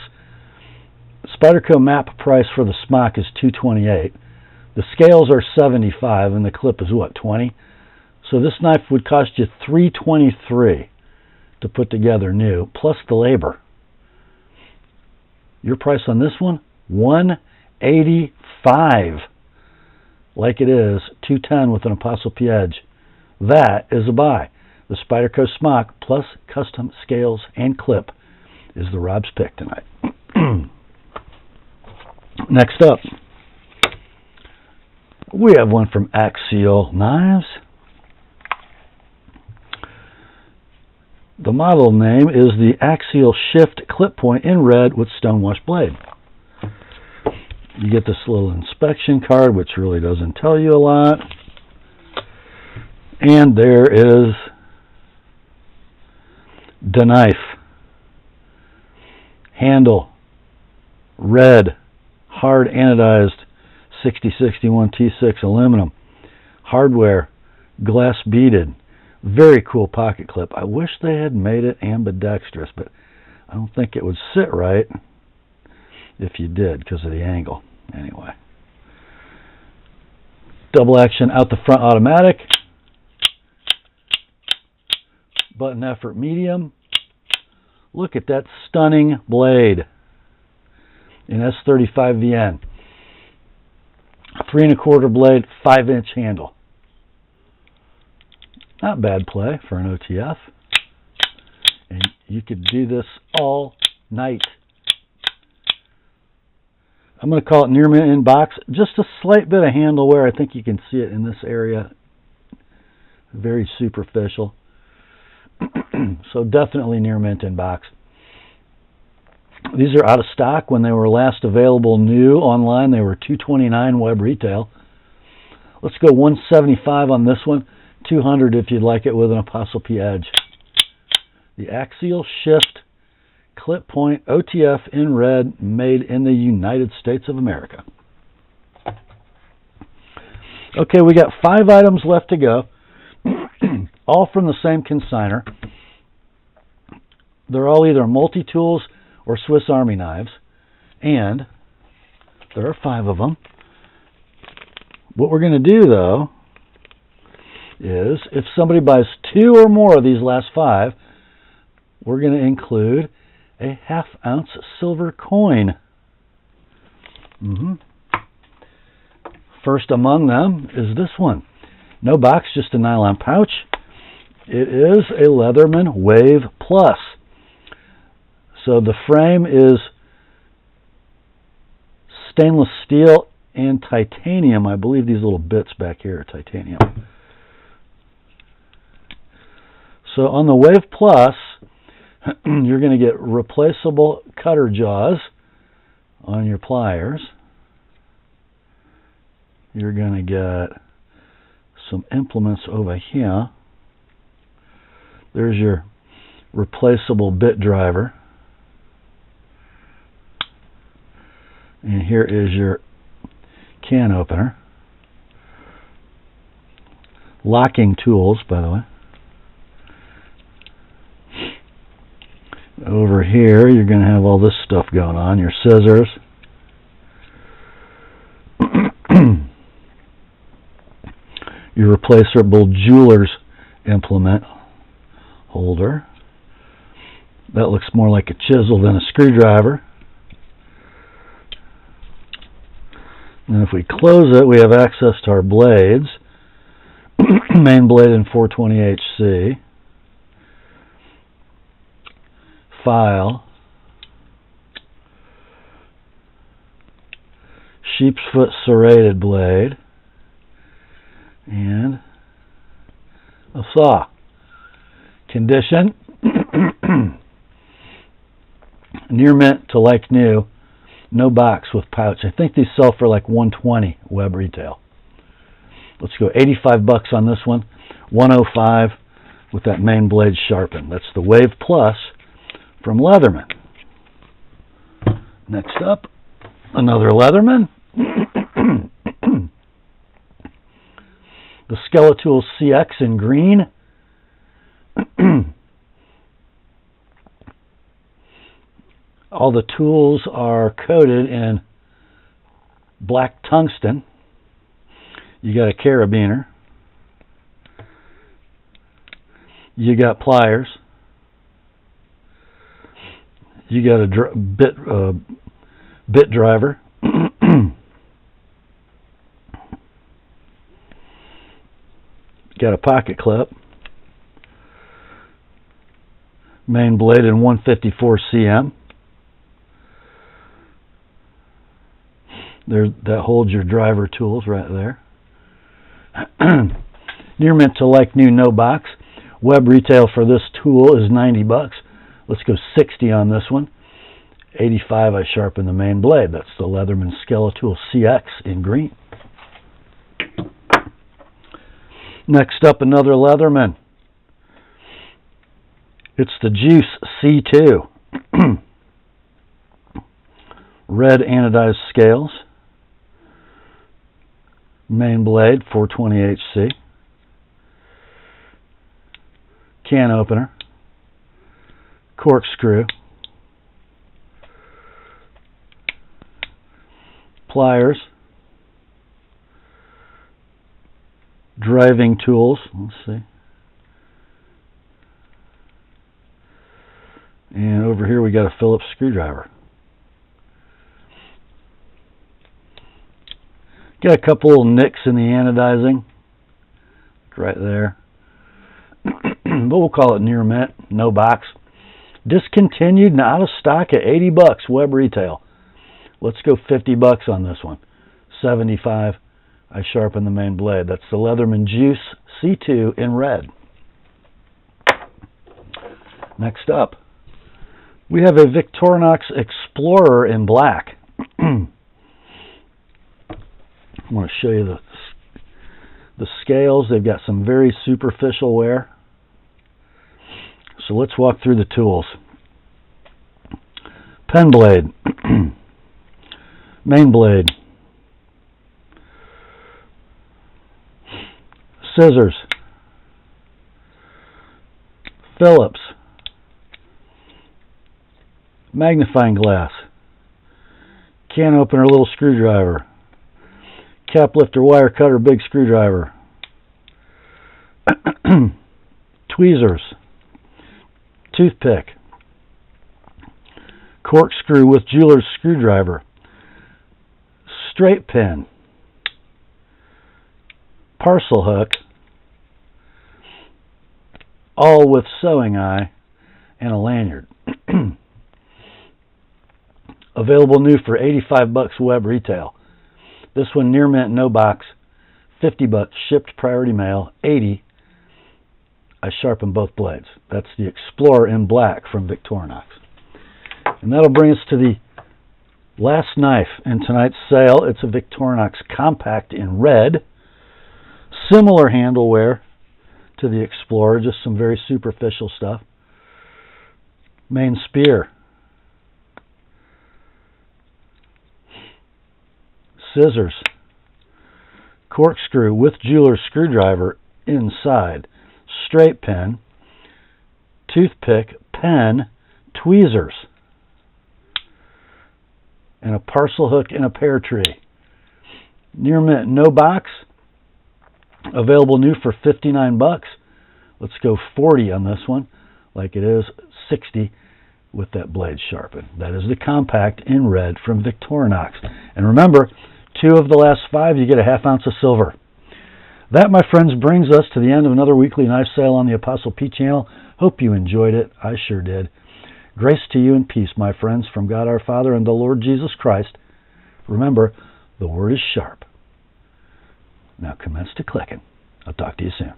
Spyderco map price for the smock is $228. The scales are $75 and the clip is what, $20? So this knife would cost you $323 to put together new, plus the labor. Your price on this one, $185. Like it is, $210 with an Apostle P edge. That is a buy. The Spyderco smock plus custom scales and clip is the Rob's Pick tonight. Next up, we have one from Axial Knives. The model name is the Axial Shift Clip Point in red with stonewash blade. You get this little inspection card, which really doesn't tell you a lot. And there is the knife. Handle, red, hard anodized 6061 T6 aluminum. Hardware, glass beaded. Very cool pocket clip. I wish they had made it ambidextrous, but I don't think it would sit right if you did because of the angle. Anyway. Double action out the front automatic. Button effort medium. Look at that stunning blade in S35VN. 3 1/4 blade, 5-inch handle. Not bad play for an OTF. And you could do this all night. I'm going to call it near mint in box. Just a slight bit of handle wear. I think you can see it in this area. Very superficial. So definitely near mint in box. These are out of stock. When they were last available new online, they were $229 web retail. Let's go $175 on this one. $200 if you'd like it with an Apostle P edge. The Axial Shift Clip Point OTF in red, made in the United States of America. Okay, we got 5 items left to go, all from the same consignor. They're all either multi-tools or Swiss Army knives, and there are 5 of them. What we're going to do, though, is if somebody buys 2 or more of these last 5, we're going to include a ½ ounce silver coin. First among them is this one. No box, just a nylon pouch. It is a Leatherman Wave Plus. So the frame is stainless steel and titanium. I believe these little bits back here are titanium. So on the Wave Plus, you're going to get replaceable cutter jaws on your pliers. You're going to get some implements over here. There's your replaceable bit driver. And here is your can opener. Locking tools, by the way. Over here, you're going to have all this stuff going on. Your scissors. Your replaceable jeweler's implement holder. That looks more like a chisel than a screwdriver. And if we close it, we have access to our blades. Main blade in 420HC. File. Sheep's foot serrated blade. And a saw. Condition. Near mint to like new. No box with pouch. I think these sell for like $120 web retail. Let's go $85 on this one. $105 with that main blade sharpened. That's the Wave Plus from Leatherman. Next up, another Leatherman. The Skeletool CX in green. All the tools are coated in black tungsten. You got a carabiner. You got pliers. You got a bit driver. Got a pocket clip. Main blade in 154 cm. There, that holds your driver tools right there. Near mint to like new, no box. Web retail for this tool is $90. Let's go $60 on this one. $85 I sharpen the main blade. That's the Leatherman Skeletool CX in green. Next up, another Leatherman. It's the Juice C2. Red anodized scales. Main blade, 420HC. Can opener. Corkscrew. Pliers. Driving tools. Let's see. And over here we got a Phillips screwdriver. Got a couple little nicks in the anodizing. Right there. But we'll call it near mint. No box. Discontinued and out of stock at $80 web retail. Let's go $50 on this one. $75. I sharpen the main blade. That's the Leatherman Juice C2 in red. Next up, we have a Victorinox Explorer in black. I want to show you the scales. They've got some very superficial wear. So let's walk through the tools. Pen blade, main blade, scissors, Phillips, magnifying glass, can opener, little screwdriver, cap lifter, wire cutter, big screwdriver, tweezers, toothpick, corkscrew with jeweler's screwdriver, straight pin, parcel hook, all with sewing eye, and a lanyard. Available new for $85 web retail. This one near mint, no box, $50 shipped priority mail, $80. I sharpen both blades. That's the Explorer in black from Victorinox. And that'll bring us to the last knife in tonight's sale. It's a Victorinox Compact in red. Similar handle wear to the Explorer, just some very superficial stuff. Main spear. Scissors. Corkscrew with jeweler's screwdriver inside. Straight pin. Toothpick, pen, tweezers. And a parcel hook and a pear tree. Near mint, no box. Available new for $59. Let's go $40 on this one, like it is $60 with that blade sharpened. That is the Compact in red from Victorinox. And remember, 2 of the last 5, you get a ½ ounce of silver. That, my friends, brings us to the end of another weekly knife sale on the Apostle P channel. Hope you enjoyed it. I sure did. Grace to you and peace, my friends, from God our Father and the Lord Jesus Christ. Remember, the word is sharp. Now commence to clicking. I'll talk to you soon.